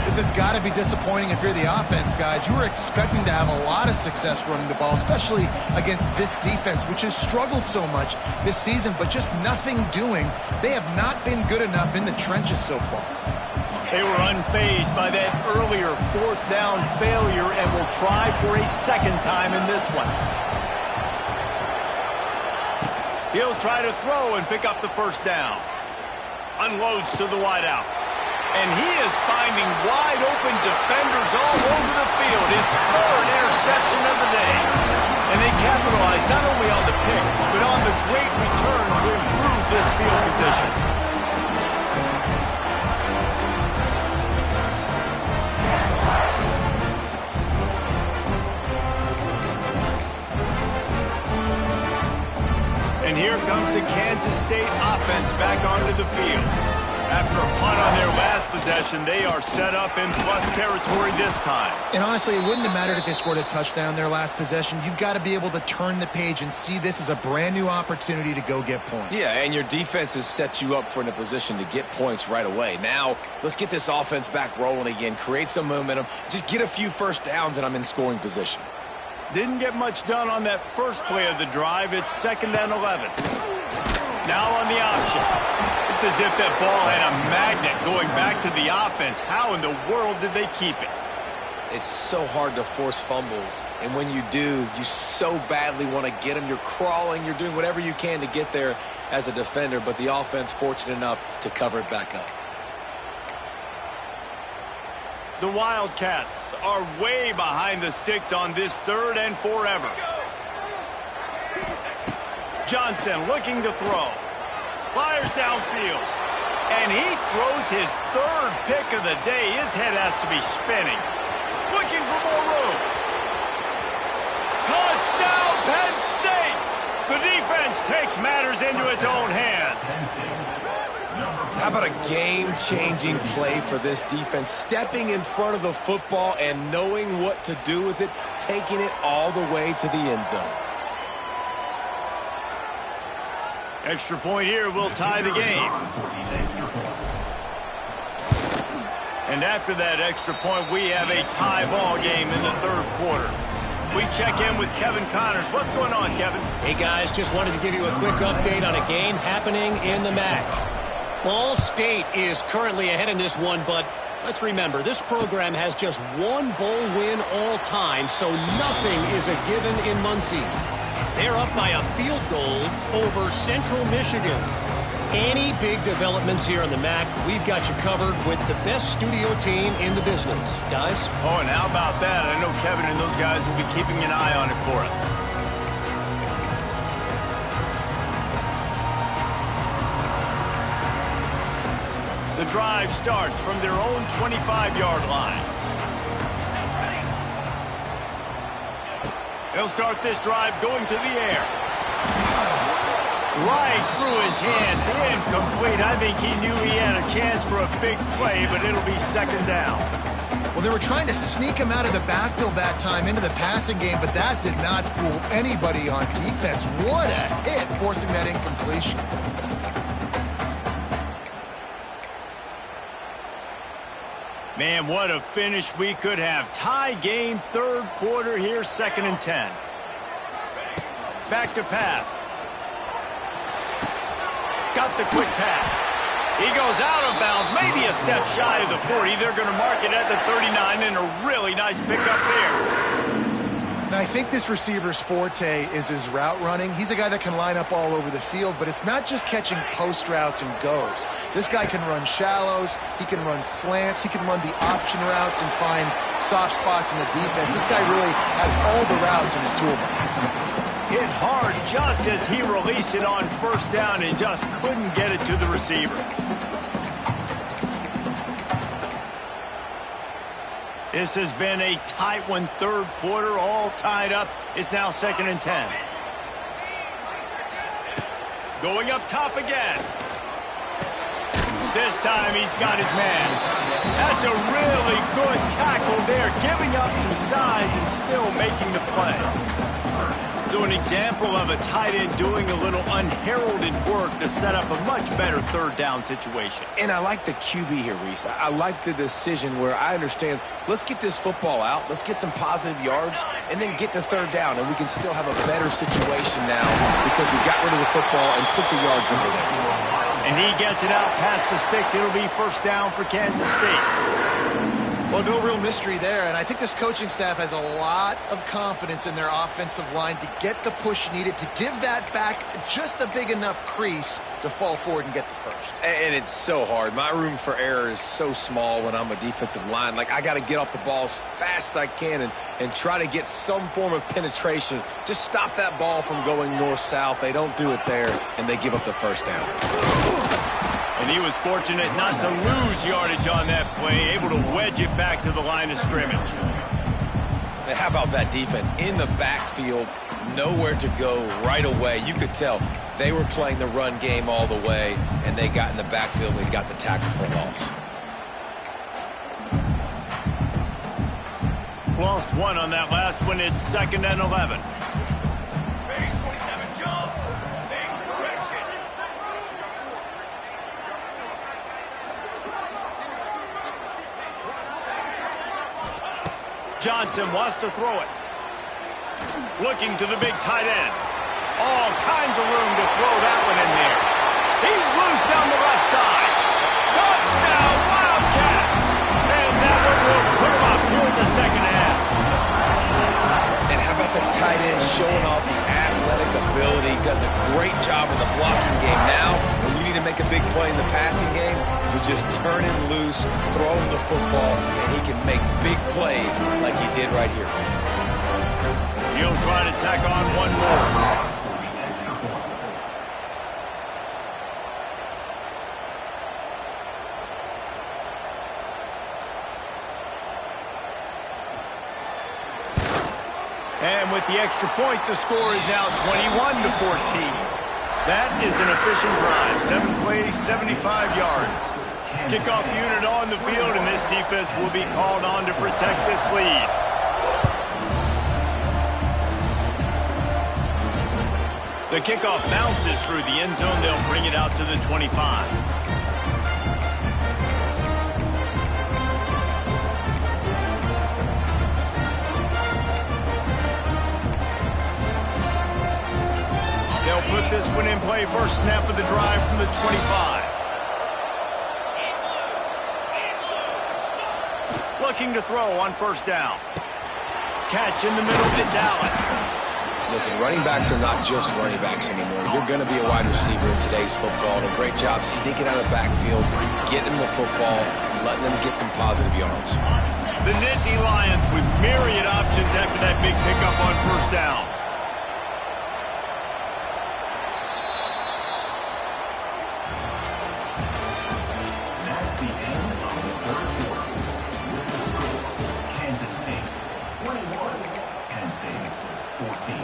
This has got to be disappointing if you're the offense, guys. You were expecting to have a lot of success running the ball, especially against this defense, which has struggled so much this season, but just nothing doing. They have not been good enough in the trenches so far. They were unfazed by that earlier fourth down failure and will try for a second time in this one. He'll try to throw and pick up the first down. Unloads to the wideout. And he is finding wide-open defenders all over the field. His third interception of the day. And they capitalize not only on the pick, but on the great return to improve this field position. And here comes the Kansas State offense back onto the field. After a punt on their last possession, they are set up in plus territory this time. And honestly, it wouldn't have mattered if they scored a touchdown their last possession. You've got to be able to turn the page and see this as a brand new opportunity to go get points. Yeah, and your defense has set you up for in a position to get points right away. Now, let's get this offense back rolling again, create some momentum, just get a few first downs, and I'm in scoring position. Didn't get much done on that first play of the drive. It's 2nd and 11. Now on the option. It's as if that ball had a magnet going back to the offense. How in the world did they keep it? It's so hard to force fumbles, and when you do, you so badly want to get them. You're crawling, you're doing whatever you can to get there as a defender, but the offense fortunate enough to cover it back up. The Wildcats are way behind the sticks on this 3rd and forever. Johnson looking to throw. Fires downfield. And he throws his 3rd pick of the day. His head has to be spinning. Looking for more room. Touchdown, Penn State! The defense takes matters into its own hands. How about a game-changing play for this defense? Stepping in front of the football and knowing what to do with it, taking it all the way to the end zone. Extra point here will tie the game. And after that extra point, we have a tie ball game in the 3rd quarter. We check in with Kevin Connors. What's going on, Kevin? Hey, guys, just wanted to give you a quick update on a game happening in the MAC. Ball State is currently ahead in this one, but let's remember, this program has just one bowl win all time, so nothing is a given in Muncie. They're up by a field goal over Central Michigan. Any big developments here in the MAC, we've got you covered with the best studio team in the business. Guys? Oh, and how about that? I know Kevin and those guys will be keeping an eye on it for us. The drive starts from their own 25-yard line. They'll start this drive going to the air. Right through his hands, incomplete. I think he knew he had a chance for a big play, but it'll be 2nd down. Well, they were trying to sneak him out of the backfield that time into the passing game, but that did not fool anybody on defense. What a hit, forcing that incompletion. Man, what a finish we could have. Tie game, 3rd quarter here, 2nd and 10. Back to pass. Got the quick pass. He goes out of bounds, maybe a step shy of the 40. They're going to mark it at the 39, and a really nice pickup there. Now, I think this receiver's forte is his route running. He's a guy that can line up all over the field, but it's not just catching post routes and goes. This guy can run shallows, he can run slants, he can run the option routes and find soft spots in the defense. This guy really has all the routes in his toolbox. Hit hard just as he released it on 1st down and just couldn't get it to the receiver. This has been a tight one, 3rd quarter, all tied up. It's now 2nd and 10. Going up top again. This time he's got his man. That's a really good tackle there, giving up some size and still making the play. So an example of a tight end doing a little unheralded work to set up a much better third down situation. And I like the QB here, Reese. I like the decision where I understand, let's get this football out, let's get some positive yards, and then get to third down, and we can still have a better situation now because we got rid of the football and took the yards over there. And he gets it out past the sticks. It'll be first down for Kansas State. Well, no real mystery there, and I think this coaching staff has a lot of confidence in their offensive line to get the push needed to give that back just a big enough crease to fall forward and get the first. And it's so hard. My room for error is so small when I'm a defensive line. Like, I got to get off the ball as fast as I can and try to get some form of penetration. Just stop that ball from going north-south. They don't do it there, and they give up the first down. And he was fortunate not to lose yardage on that play, able to wedge it back to the line of scrimmage. And how about that defense? In the backfield, nowhere to go right away. You could tell they were playing the run game all the way, and they got in the backfield and got the tackle for a loss. Lost one on that last one. It's 2nd and 11. Johnson wants to throw it. Looking to the big tight end. All kinds of room to throw that one in there. He's loose down the left side. Touchdown, Wildcats! And that one will put him up here in the second half. And how about the tight end showing off the athletic ability? Does a great job in the blocking game. Now, when you need to make a big play in the passing game, you just turn him loose, throw him the football, and he can make big plays like he did right here. He'll try to tack on one more. And with the extra point, the score is now 21-14. That is an efficient drive. 7 plays, 75 yards. Kickoff unit on the field, and this defense will be called on to protect this lead. The kickoff bounces through the end zone. They'll bring it out to the 25. They'll put this one in play. First snap of the drive from the 25. Looking to throw on first down. Catch in the middle. It's Allen. Listen, running backs are not just running backs anymore. You're going to be a wide receiver in today's football. And a great job sneaking out of the backfield, getting the football, letting them get some positive yards. The Nittany Lions with myriad options after that big pickup on first down. That's the end of the third quarter. With the score, Kansas State 21, Penn State 14.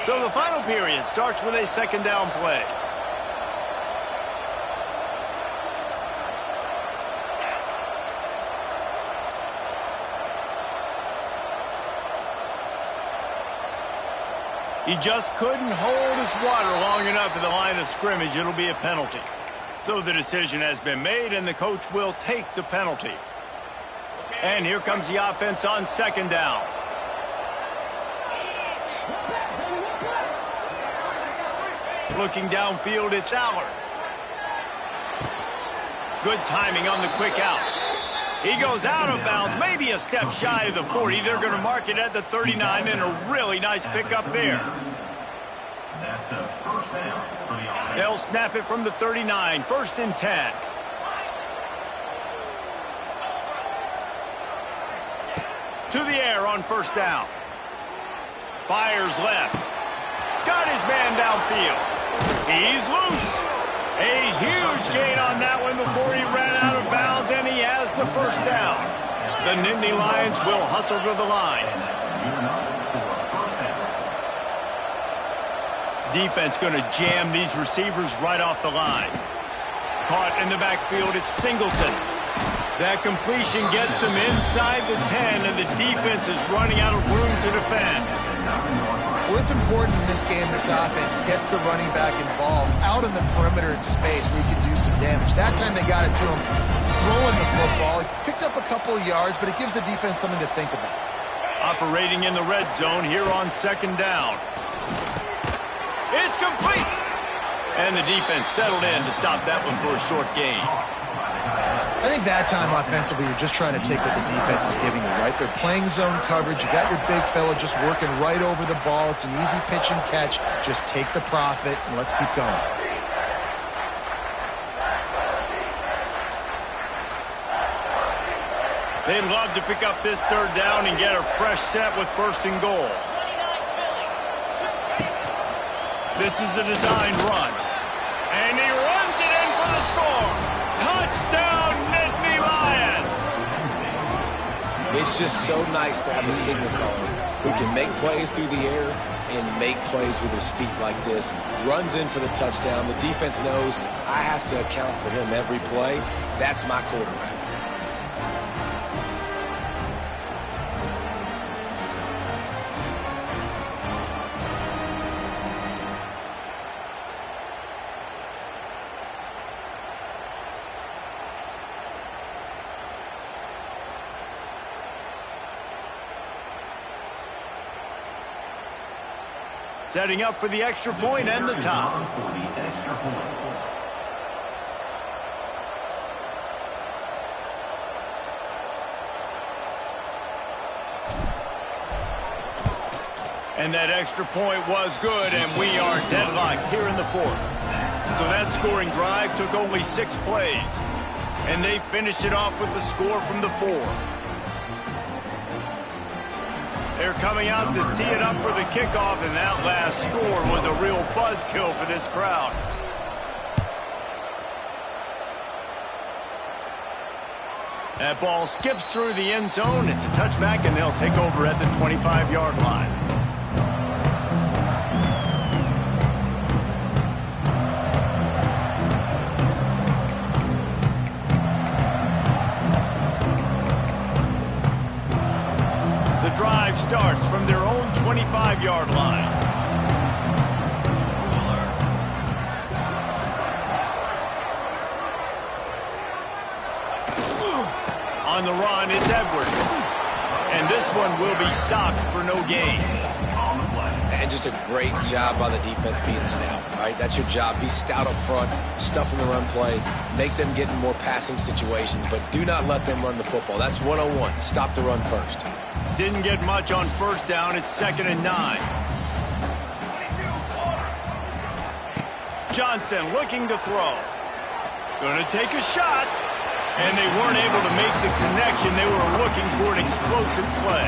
So the final period starts with a second down play. He just couldn't hold his water long enough at the line of scrimmage. It'll be a penalty. So the decision has been made, and the coach will take the penalty. And here comes the offense on second down. Looking downfield, it's Allard. Good timing on the quick out. He goes out of bounds, maybe a step shy of the 40. They're going to mark it at the 39, and a really nice pickup there. That's a first down for the offense. They'll snap it from the 39, 1st and 10. To the air on first down. Fires left. Got his man downfield. He's loose. A huge gain on that one before he ran out of bounds, and he has the first down. The Nittany Lions will hustle to the line. And that's good enough for a first down. Defense going to jam these receivers right off the line. Caught in the backfield, it's Singleton. That completion gets them inside the 10, and the defense is running out of room to defend. Well, it's important in this game, this offense gets the running back involved out in the perimeter in space where he can do some damage. That time they got it to him throwing the football. He picked up a couple of yards, but it gives the defense something to think about. Operating in the red zone here on second down. It's complete! And the defense settled in to stop that one for a short gain. I think that time offensively, you're just trying to take what the defense is giving you, right? They're playing zone coverage. You got your big fella just working right over the ball. It's an easy pitch and catch. Just take the profit, and let's keep going. They'd love to pick up this third down and get a fresh set with first and goal. This is a designed run. And he runs it in for the score. Touchdown, Nittany Lions! It's just so nice to have a signal caller who can make plays through the air and make plays with his feet like this. Runs in for the touchdown. The defense knows I have to account for him every play. That's my quarterback. Setting up for the extra point and the tie. And that extra point was good, and we are deadlocked here in the fourth. So that scoring drive took only 6 plays, and they finished it off with the score from the 4. They're coming out to tee it up for the kickoff, and that last score was a real buzzkill for this crowd. That ball skips through the end zone. It's a touchback, and they'll take over at the 25-yard line. Drive starts from their own 25-yard line. On the run, it's Edwards. And this one will be stopped for no gain. And just a great job by the defense being stout, right? That's your job. Be stout up front, stuff in the run play, make them get in more passing situations, but do not let them run the football. That's 101. Stop the run first. Didn't get much on first down. It's 2nd and 9. Johnson looking to throw. Going to take a shot. And they weren't able to make the connection. They were looking for an explosive play.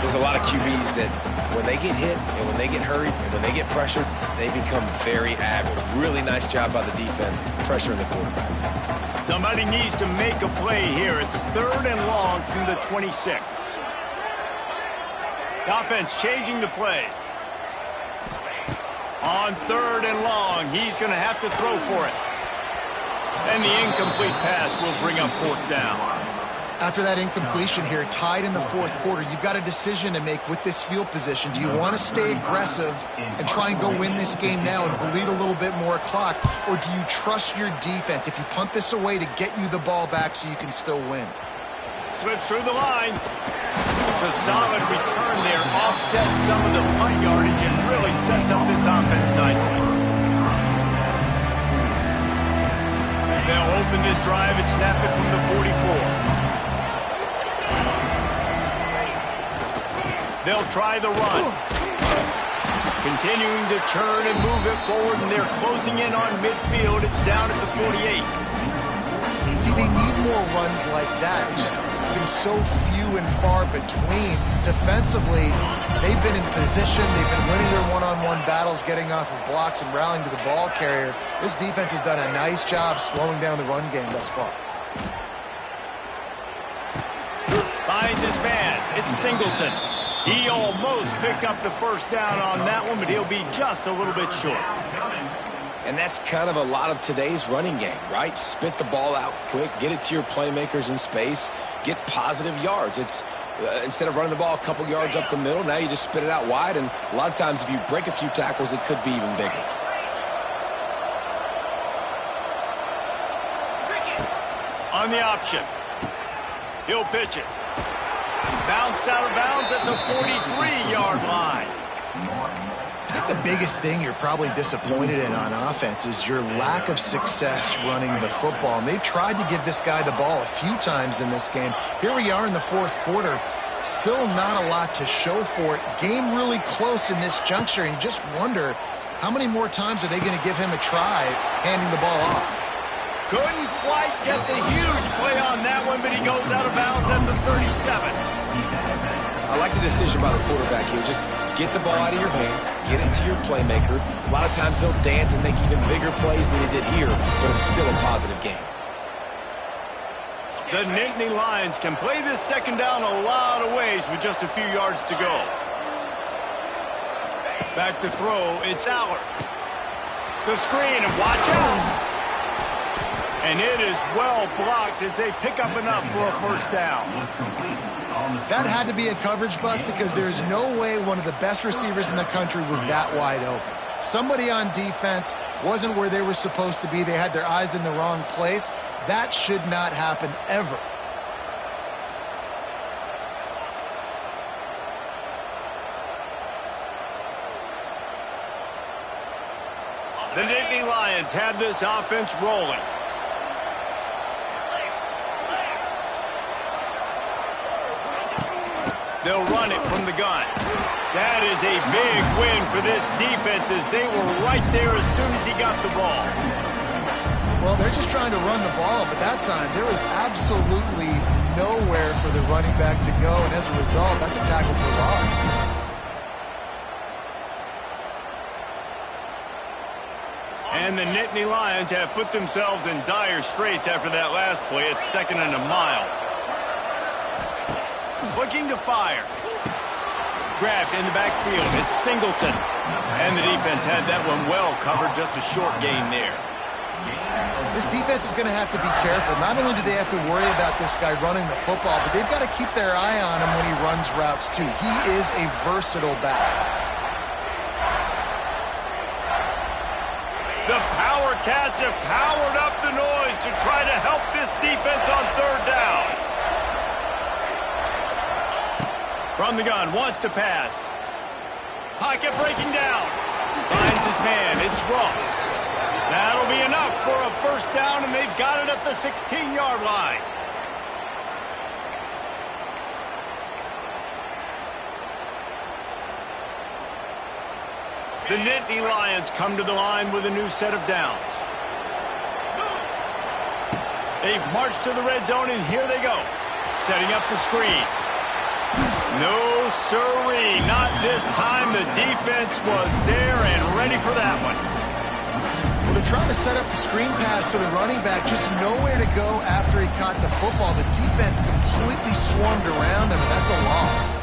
There's a lot of QBs that when they get hit and when they get hurried and when they get pressured, they become very average. Really nice job by the defense, pressuring the quarterback. Somebody needs to make a play here. It's 3rd and long from the 26. The offense changing the play. On 3rd and long, he's going to have to throw for it. And the incomplete pass will bring up 4th down. After that incompletion here, tied in the 4th quarter, you've got a decision to make with this field position. Do you want to stay aggressive and try and go win this game now and bleed a little bit more clock? Or do you trust your defense if you punt this away to get you the ball back so you can still win? Slips through the line. The solid return there offsets some of the punt yardage and really sets up this offense nicely. They'll open this drive and snap it from the 44. They'll try the run. Continuing to turn and move it forward, and they're closing in on midfield. It's down at the 48. See, they need more runs like that. It's been so few and far between. Defensively, they've been in position. They've been winning their one-on-one battles, getting off of blocks and rallying to the ball carrier. This defense has done a nice job slowing down the run game thus far. Finds his man. It's Singleton. He almost picked up the first down on that one, but he'll be just a little bit short. And that's kind of a lot of today's running game, right? Spit the ball out quick, get it to your playmakers in space, get positive yards. It's instead of running the ball a couple yards up the middle, now you just spit it out wide, and a lot of times if you break a few tackles, it could be even bigger. On the option. He'll pitch it. Bounced out of bounds at the 43-yard line. I think the biggest thing you're probably disappointed in on offense is your lack of success running the football. And they've tried to give this guy the ball a few times in this game. Here we are in the fourth quarter. Still not a lot to show for it. Game really close in this juncture, and you just wonder how many more times are they going to give him a try handing the ball off. Couldn't quite get the huge play on that one, but he goes out of bounds at the 37. I like the decision by the quarterback here. Just get the ball out of your hands, get it to your playmaker. A lot of times they'll dance and make even bigger plays than he did here, but it was still a positive game. The Nittany Lions can play this second down a lot of ways with just a few yards to go. Back to throw, it's Allard. The screen, and watch out. And it is well blocked as they pick up enough for a first down. That had to be a coverage bust because there's no way one of the best receivers in the country was that wide open. Somebody on defense wasn't where they were supposed to be. They had their eyes in the wrong place. That should not happen ever. The Nittany Lions have this offense rolling. They'll run it from the gun. That is a big win for this defense as they were right there as soon as he got the ball. Well, they're just trying to run the ball, but that time there was absolutely nowhere for the running back to go, and as a result, that's a tackle for loss. And the Nittany Lions have put themselves in dire straits after that last play. It's 2nd and a mile. Looking to fire. Grabbed in the backfield. It's Singleton. And the defense had that one well covered. Just a short gain there. This defense is going to have to be careful. Not only do they have to worry about this guy running the football, but they've got to keep their eye on him when he runs routes too. He is a versatile back. The Power Cats have powered up the noise to try to help this defense on third down. From the gun, wants to pass. Pocket breaking down. Finds his man, it's Ross. That'll be enough for a first down, and they've got it at the 16-yard line. The Nittany Lions come to the line with a new set of downs. They've marched to the red zone, and here they go. Setting up the screen. No, sirree, not this time. The defense was there and ready for that one. Well, they're trying to set up the screen pass to the running back, just nowhere to go after he caught the football. The defense completely swarmed around him, and that's a loss.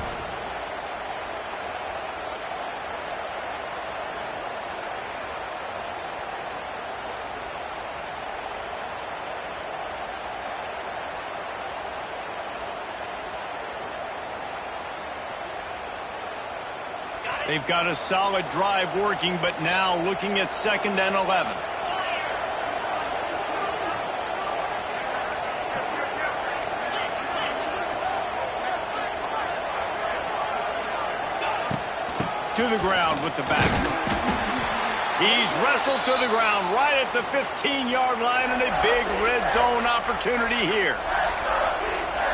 They've got a solid drive working, but now looking at 2nd and 11. To the ground with the back. He's wrestled to the ground right at the 15-yard line, and a big red zone opportunity here.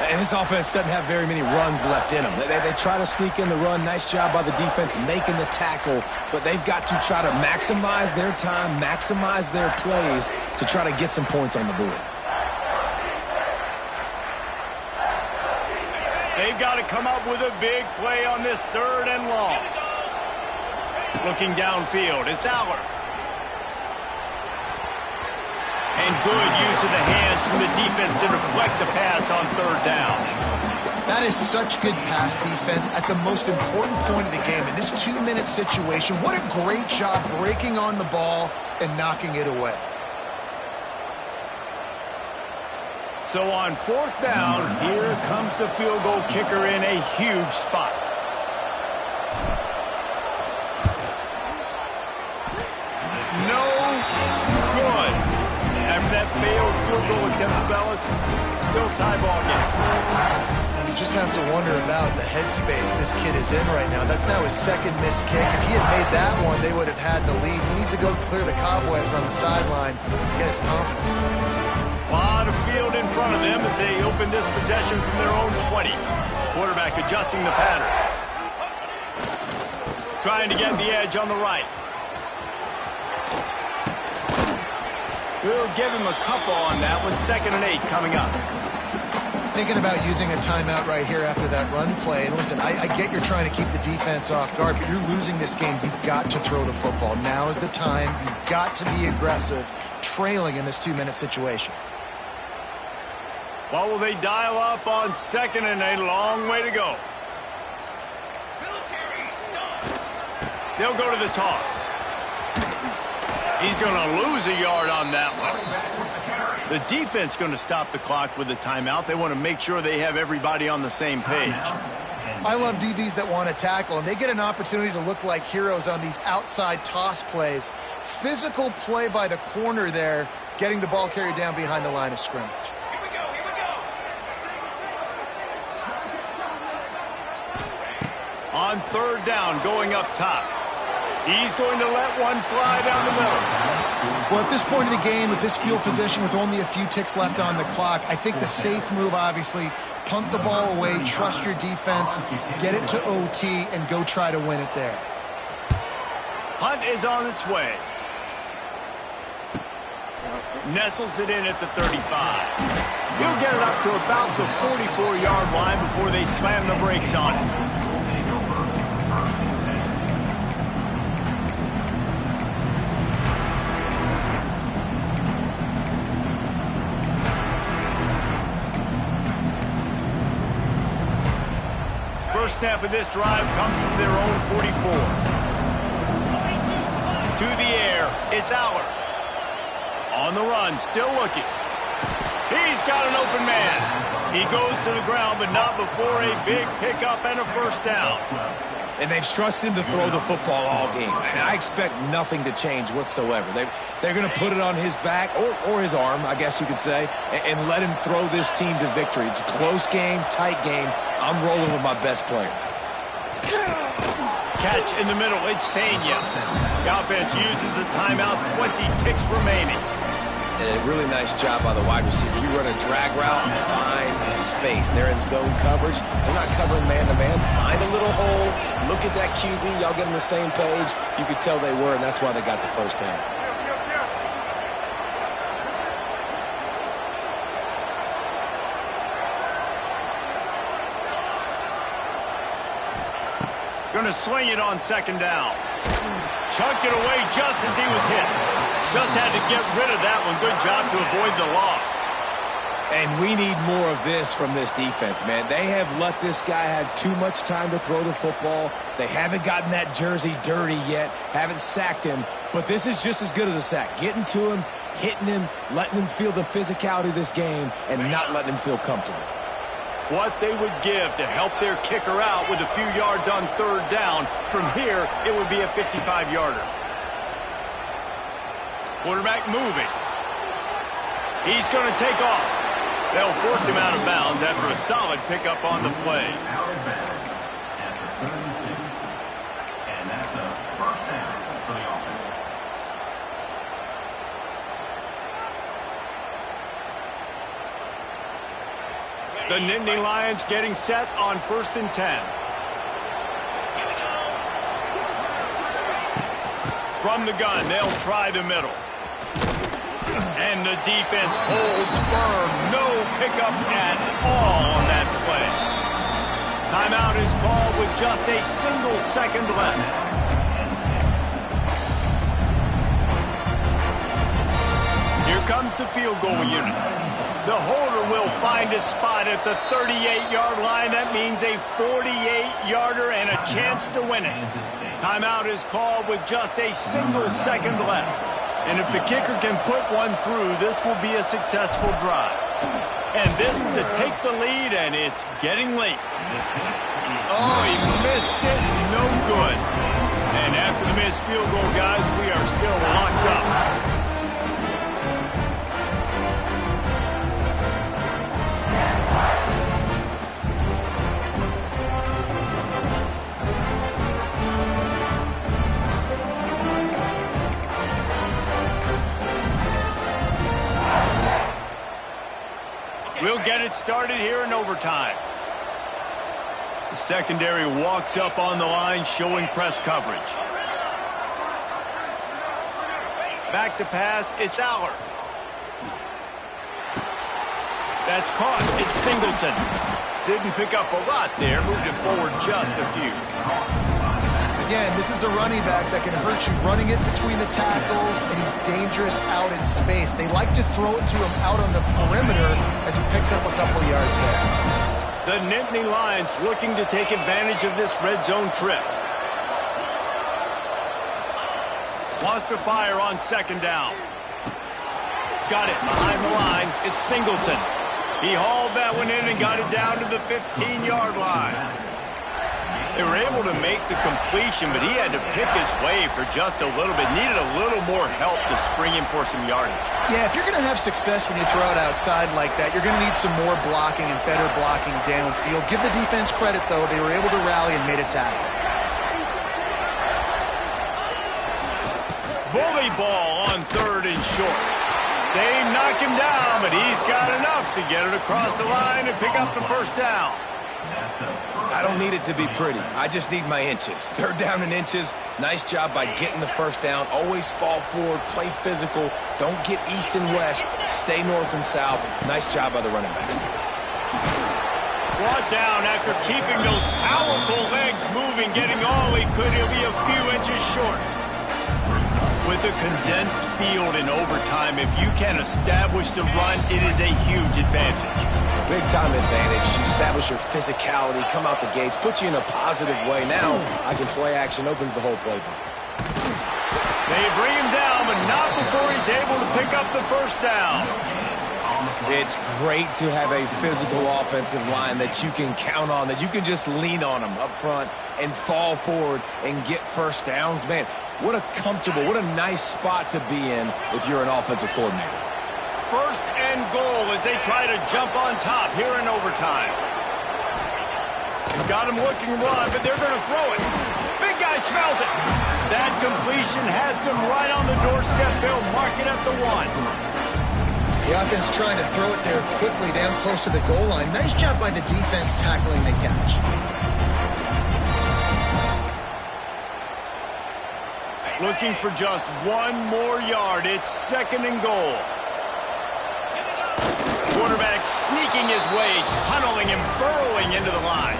And this offense doesn't have very many runs left in them. They try to sneak in the run. Nice job by the defense making the tackle, but they've got to try to maximize their time, maximize their plays to try to get some points on the board. They've got to come up with a big play on this 3rd and long. Looking downfield, it's Allard. And good use of the hands from the defense to deflect the pass on 3rd down. That is such good pass defense at the most important point of the game. In this 2-minute situation, what a great job breaking on the ball and knocking it away. So on 4th down, here comes the field goal kicker in a huge spot. No good. After that failed field goal attempt, fellas, still tie ball game. You just have to wonder about the headspace this kid is in right now. That's now his 2nd missed kick. If he had made that one, they would have had the lead. He needs to go clear the cobwebs on the sideline to get his confidence back. A lot of field in front of them as they open this possession from their own 20. Quarterback adjusting the pattern. Trying to get the edge on the right. We'll give him a couple on that one. 2nd and 8 coming up. Thinking about using a timeout right here after that run play. And listen, I get you're trying to keep the defense off guard, but you're losing this game. You've got to throw the football. Now is the time. You've got to be aggressive, trailing in this 2-minute situation. What will they dial up on 2nd and 8? A long way to go. They'll go to the toss. He's going to lose a yard on that one. The defense going to stop the clock with a timeout. They want to make sure they have everybody on the same page. I love DBs that want to tackle, and they get an opportunity to look like heroes on these outside toss plays. Physical play by the corner there, getting the ball carried down behind the line of scrimmage. On 3rd down, going up top. He's going to let one fly down the middle. Well, at this point of the game, with this field position, with only a few ticks left on the clock, I think the safe move, obviously, punt the ball away, trust your defense, get it to OT, and go try to win it there. Punt is on its way. Nestles it in at the 35. He'll get it up to about the 44-yard line before they slam the brakes on it. First snap of this drive comes from their own 44. To the air, it's Aller. On the run, still looking. He's got an open man. He goes to the ground, but not before a big pickup and a 1st down. And they've trusted him to throw the football all game. And I expect nothing to change whatsoever. They're going to put it on his back, or his arm, I guess you could say, and let him throw this team to victory. It's a close game, tight game. I'm rolling with my best player. Catch in the middle, it's Pena. The offense uses a timeout, 20 ticks remaining. And a really nice job by the wide receiver. You run a drag route and find space. They're in zone coverage. They're not covering man-to-man. Find a little hole. Look at that QB. Y'all get on the same page. You could tell they were, and that's why they got the 1st down. Going to swing it on 2nd down. Chucked it away just as he was hit. Just had to get rid of that one. Good job to avoid the loss. And we need more of this from this defense, man. They have let this guy have too much time to throw the football. They haven't gotten that jersey dirty yet, haven't sacked him. But this is just as good as a sack. Getting to him, hitting him, letting him feel the physicality of this game, and not letting him feel comfortable. What they would give to help their kicker out with a few yards on 3rd down. From here, it would be a 55-yarder. Quarterback moving. He's going to take off. They'll force him out of bounds after a solid pickup on the play. Out of bounds at the 32. And that's a 1st down for the offense. The Nittany Lions getting set on 1st and 10. From the gun, they'll try the middle. And the defense holds firm. No pickup at all on that play. Timeout is called with just a single second left. Here comes the field goal unit. The holder will find a spot at the 38-yard line. That means a 48-yarder and a chance to win it. Timeout is called with just a single second left. And if the kicker can put one through, this will be a successful drive. And this to take the lead, and it's getting late. Oh, he missed it. No good. And after the missed field goal, guys, we are still locked up. We'll get it started here in overtime. The secondary walks up on the line, showing press coverage. Back to pass, it's Aller. That's caught, it's Singleton. Didn't pick up a lot there, moved it forward just a few. Again, this is a running back that can hurt you running it between the tackles, and he's dangerous out in space. They like to throw it to him out on the perimeter as he picks up a couple yards there. The Nittany Lions looking to take advantage of this red zone trip. Wants to fire on second down. Got it behind the line. It's Singleton. He hauled that one in and got it down to the 15-yard line. They were able to make the completion, but he had to pick his way for just a little bit. Needed a little more help to spring him for some yardage. Yeah, if you're going to have success when you throw it outside like that, you're going to need some more blocking and better blocking downfield. Give the defense credit, though. They were able to rally and made a tackle. Bully ball on third and short. They knock him down, but he's got enough to get it across the line and pick up the first down. I don't need it to be pretty. I just need my inches. Third down and inches. Nice job by getting the first down. Always fall forward, play physical. Don't get east and west. Stay north and south. Nice job by the running back. Brought down after keeping those powerful legs moving, getting all he could. He'll be a few inches short. With a condensed field in overtime, if you can establish the run, it is a huge advantage. Big-time advantage. You establish your physicality, come out the gates, put you in a positive way. Now I can play action, opens the whole playbook. They bring him down, but not before he's able to pick up the first down. It's great to have a physical offensive line that you can count on, that you can just lean on them up front and fall forward and get first downs. Man, what a comfortable, what a nice spot to be in if you're an offensive coordinator. First and goal as they try to jump on top here in overtime. They've got him looking run, but they're going to throw it. Big guy smells it. That completion has them right on the doorstep. They'll mark it at the 1. The offense trying to throw it there quickly down close to the goal line. Nice job by the defense tackling the catch. Looking for just one more yard. It's second and goal. Quarterback sneaking his way, tunneling and burrowing into the line.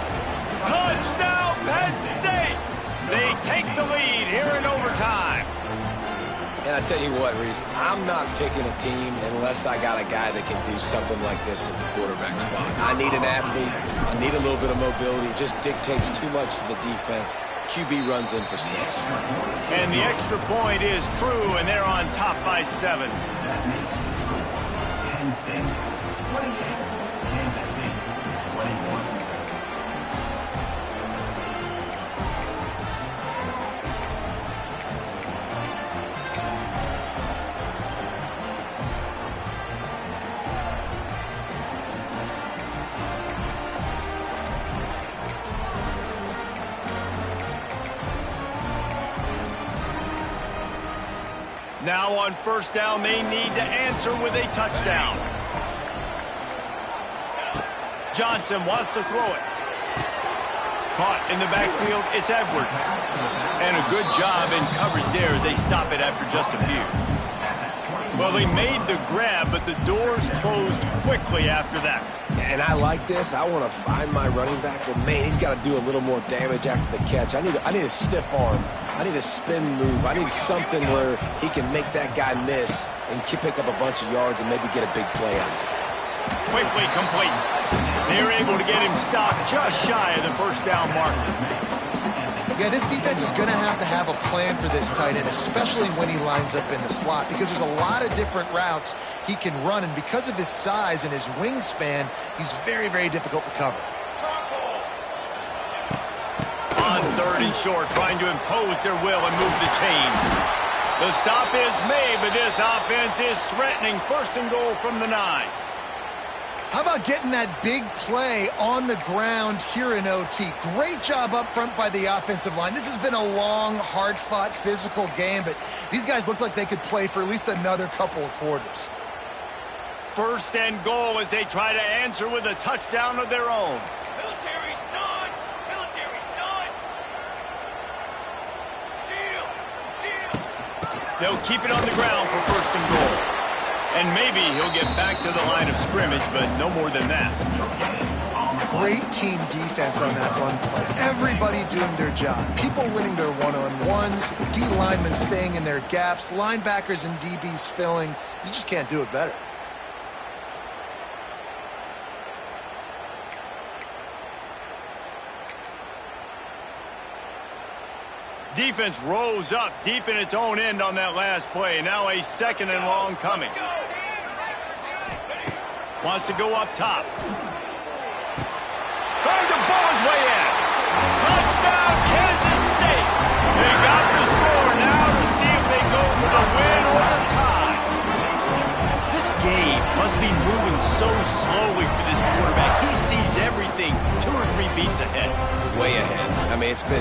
Touchdown, Penn State! They take the lead here in overtime. And I tell you what, Reese, I'm not picking a team unless I got a guy that can do something like this at the quarterback spot. I need an athlete. I need a little bit of mobility. It just dictates too much to the defense. QB runs in for 6. And the extra point is true, and they're on top by 7. That makes the score Penn State 28, Kansas State 21. Now on first down, they need to answer with a touchdown. Johnson wants to throw it. Caught in the backfield, it's Edwards. And a good job in coverage there as they stop it after just a few. Well, they made the grab, but the doors closed quickly after that. And I like this. I want to find my running back, but man, he's got to do a little more damage after the catch. I need a stiff arm. I need a spin move. I need something where he can make that guy miss and pick up a bunch of yards and maybe get a big play out of it. Quickly complete. They're able to get him stopped just shy of the first down marker. Yeah, this defense is going to have a plan for this tight end, especially when he lines up in the slot, because there's a lot of different routes he can run, and because of his size and his wingspan, he's very, very difficult to cover. On third and short, trying to impose their will and move the chains. The stop is made, but this offense is threatening first and goal from the 9. How about getting that big play on the ground here in OT? Great job up front by the offensive line. This has been a long, hard-fought, physical game, but these guys look like they could play for at least another couple of quarters. First and goal as they try to answer with a touchdown of their own. Military stun! Military stun! Shield! Shield! They'll keep it on the ground for first and goal. And maybe he'll get back to the line of scrimmage, but no more than that. Great team defense on that run play. Everybody doing their job. People winning their one-on-ones, D linemen staying in their gaps, linebackers and DBs filling. You just can't do it better. Defense rose up deep in its own end on that last play. Now a second and long coming. Wants to go up top. Trying to ball his way in. Touchdown, Kansas State. They got the score now to see if they go for the win or the tie. This game must be moving so slowly for this quarterback. He sees everything 2 or 3 beats ahead. Way ahead. I mean, it's been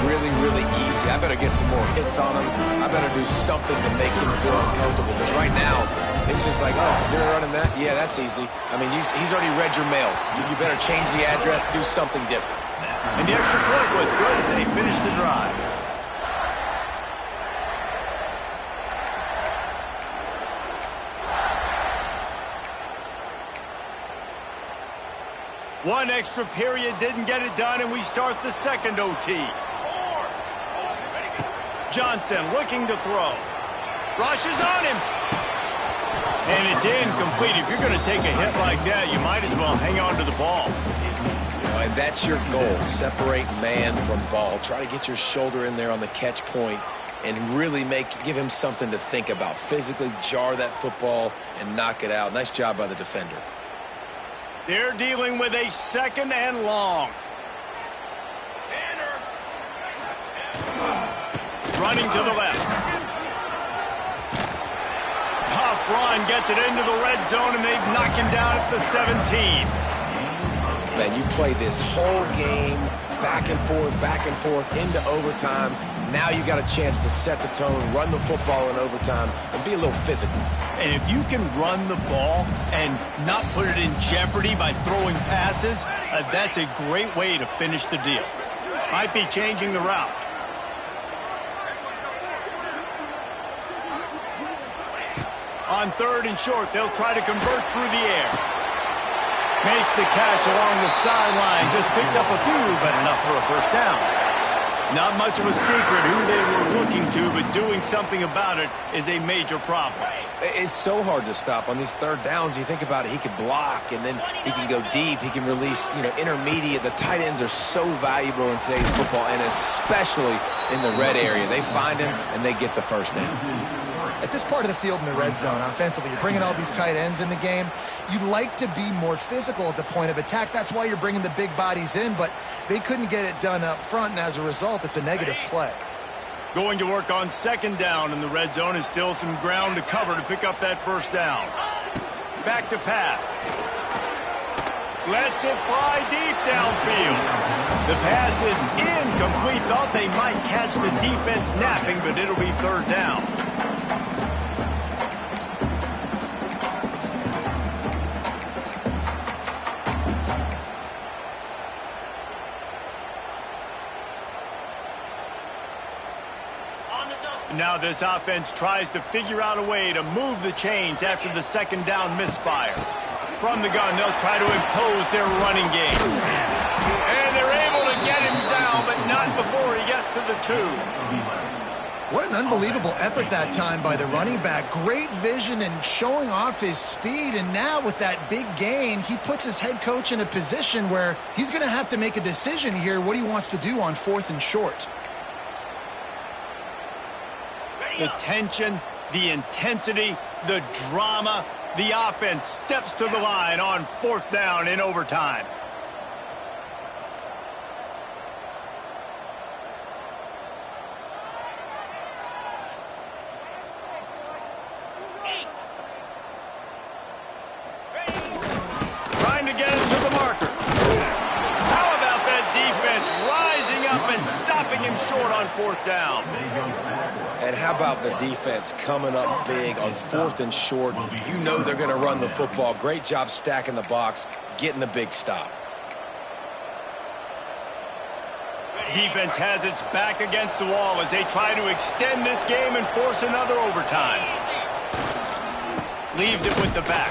really, really easy. I better get some more hits on him. I better do something to make him feel uncomfortable. Because right now, it's just like, oh, you're running that? Yeah, that's easy. I mean, he's already read your mail. You better change the address, do something different. And the extra point was good as they finished the drive. One extra period didn't get it done, and we start the second OT. Johnson looking to throw. Rushes on him. And it's incomplete. If you're going to take a hit like that, you might as well hang on to the ball. And that's your goal. Separate man from ball. Try to get your shoulder in there on the catch point and really give him something to think about. Physically jar that football and knock it out. Nice job by the defender. They're dealing with a second and long. Running to the left. Tough run, gets it into the red zone, and they knock him down at the 17. Man, you play this whole game back and forth into overtime. Now you got a chance to set the tone, run the football in overtime, and be a little physical. And if you can run the ball and not put it in jeopardy by throwing passes, that's a great way to finish the deal. Might be changing the route. On third and short, they'll try to convert through the air. Makes the catch along the sideline. Just picked up a few, but enough for a first down. Not much of a secret who they were looking to, but doing something about it is a major problem. It's so hard to stop on these third downs. You think about it, he can block, and then he can go deep. He can release, intermediate. The tight ends are so valuable in today's football, and especially in the red area. They find him, and they get the first down. At this part of the field in the red zone, offensively, you're bringing all these tight ends in the game. You'd like to be more physical at the point of attack. That's why you're bringing the big bodies in, but they couldn't get it done up front, and as a result, it's a negative play. Going to work on second down in the red zone is still some ground to cover to pick up that first down. Back to pass. Lets it fly deep downfield. The pass is incomplete. Thought they might catch the defense napping, but it'll be third down. Now this offense tries to figure out a way to move the chains after the second down misfire. From the gun, they'll try to impose their running game. And they're able to get him down, but not before he gets to the 2. What an unbelievable effort that time by the running back. Great vision and showing off his speed. And now with that big gain, he puts his head coach in a position where he's going to have to make a decision here what he wants to do on 4th and short. The tension, the intensity, the drama, the offense steps to the line on 4th down in overtime. Trying to get it to the marker. How about that defense rising up and stopping him short on 4th down? And how about the defense coming up big on 4th and short? You know they're going to run the football. Great job stacking the box, getting the big stop. Defense has its back against the wall as they try to extend this game and force another overtime. Leaves it with the back.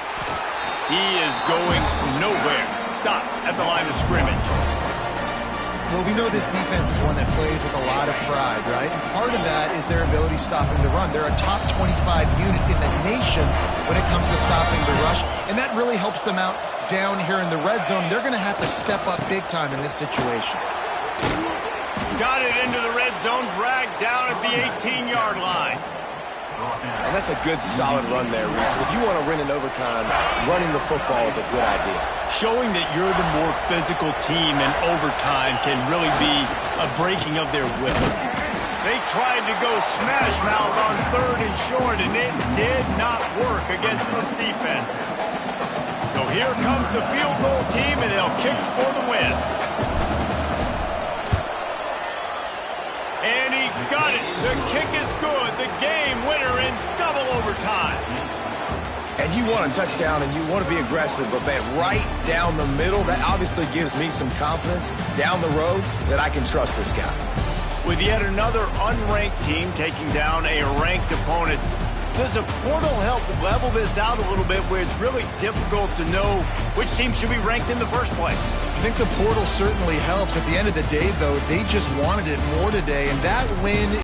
He is going nowhere. Stop at the line of scrimmage. Well, we know this defense is one that plays with a lot of pride, right? And part of that is their ability stopping the run. They're a top 25 unit in the nation when it comes to stopping the rush, and that really helps them out down here in the red zone. They're going to have to step up big time in this situation. Got it into the red zone, dragged down at the 18-yard line. And that's a good, solid run there, Reese. If you want to win in overtime, running the football is a good idea. Showing that you're the more physical team in overtime can really be a breaking of their will. They tried to go smash mouth on 3rd and short, and it did not work against this defense. So here comes the field goal team, and they'll kick for the win. And he got it. The kick is good. The game winner in double overtime. And you want a touchdown and you want to be aggressive, but man, right down the middle, that obviously gives me some confidence down the road that I can trust this guy. With yet another unranked team taking down a ranked opponent, does a portal help level this out a little bit where it's really difficult to know which team should be ranked in the first place? I think the portal certainly helps. At the end of the day, though, they just wanted it more today, and that win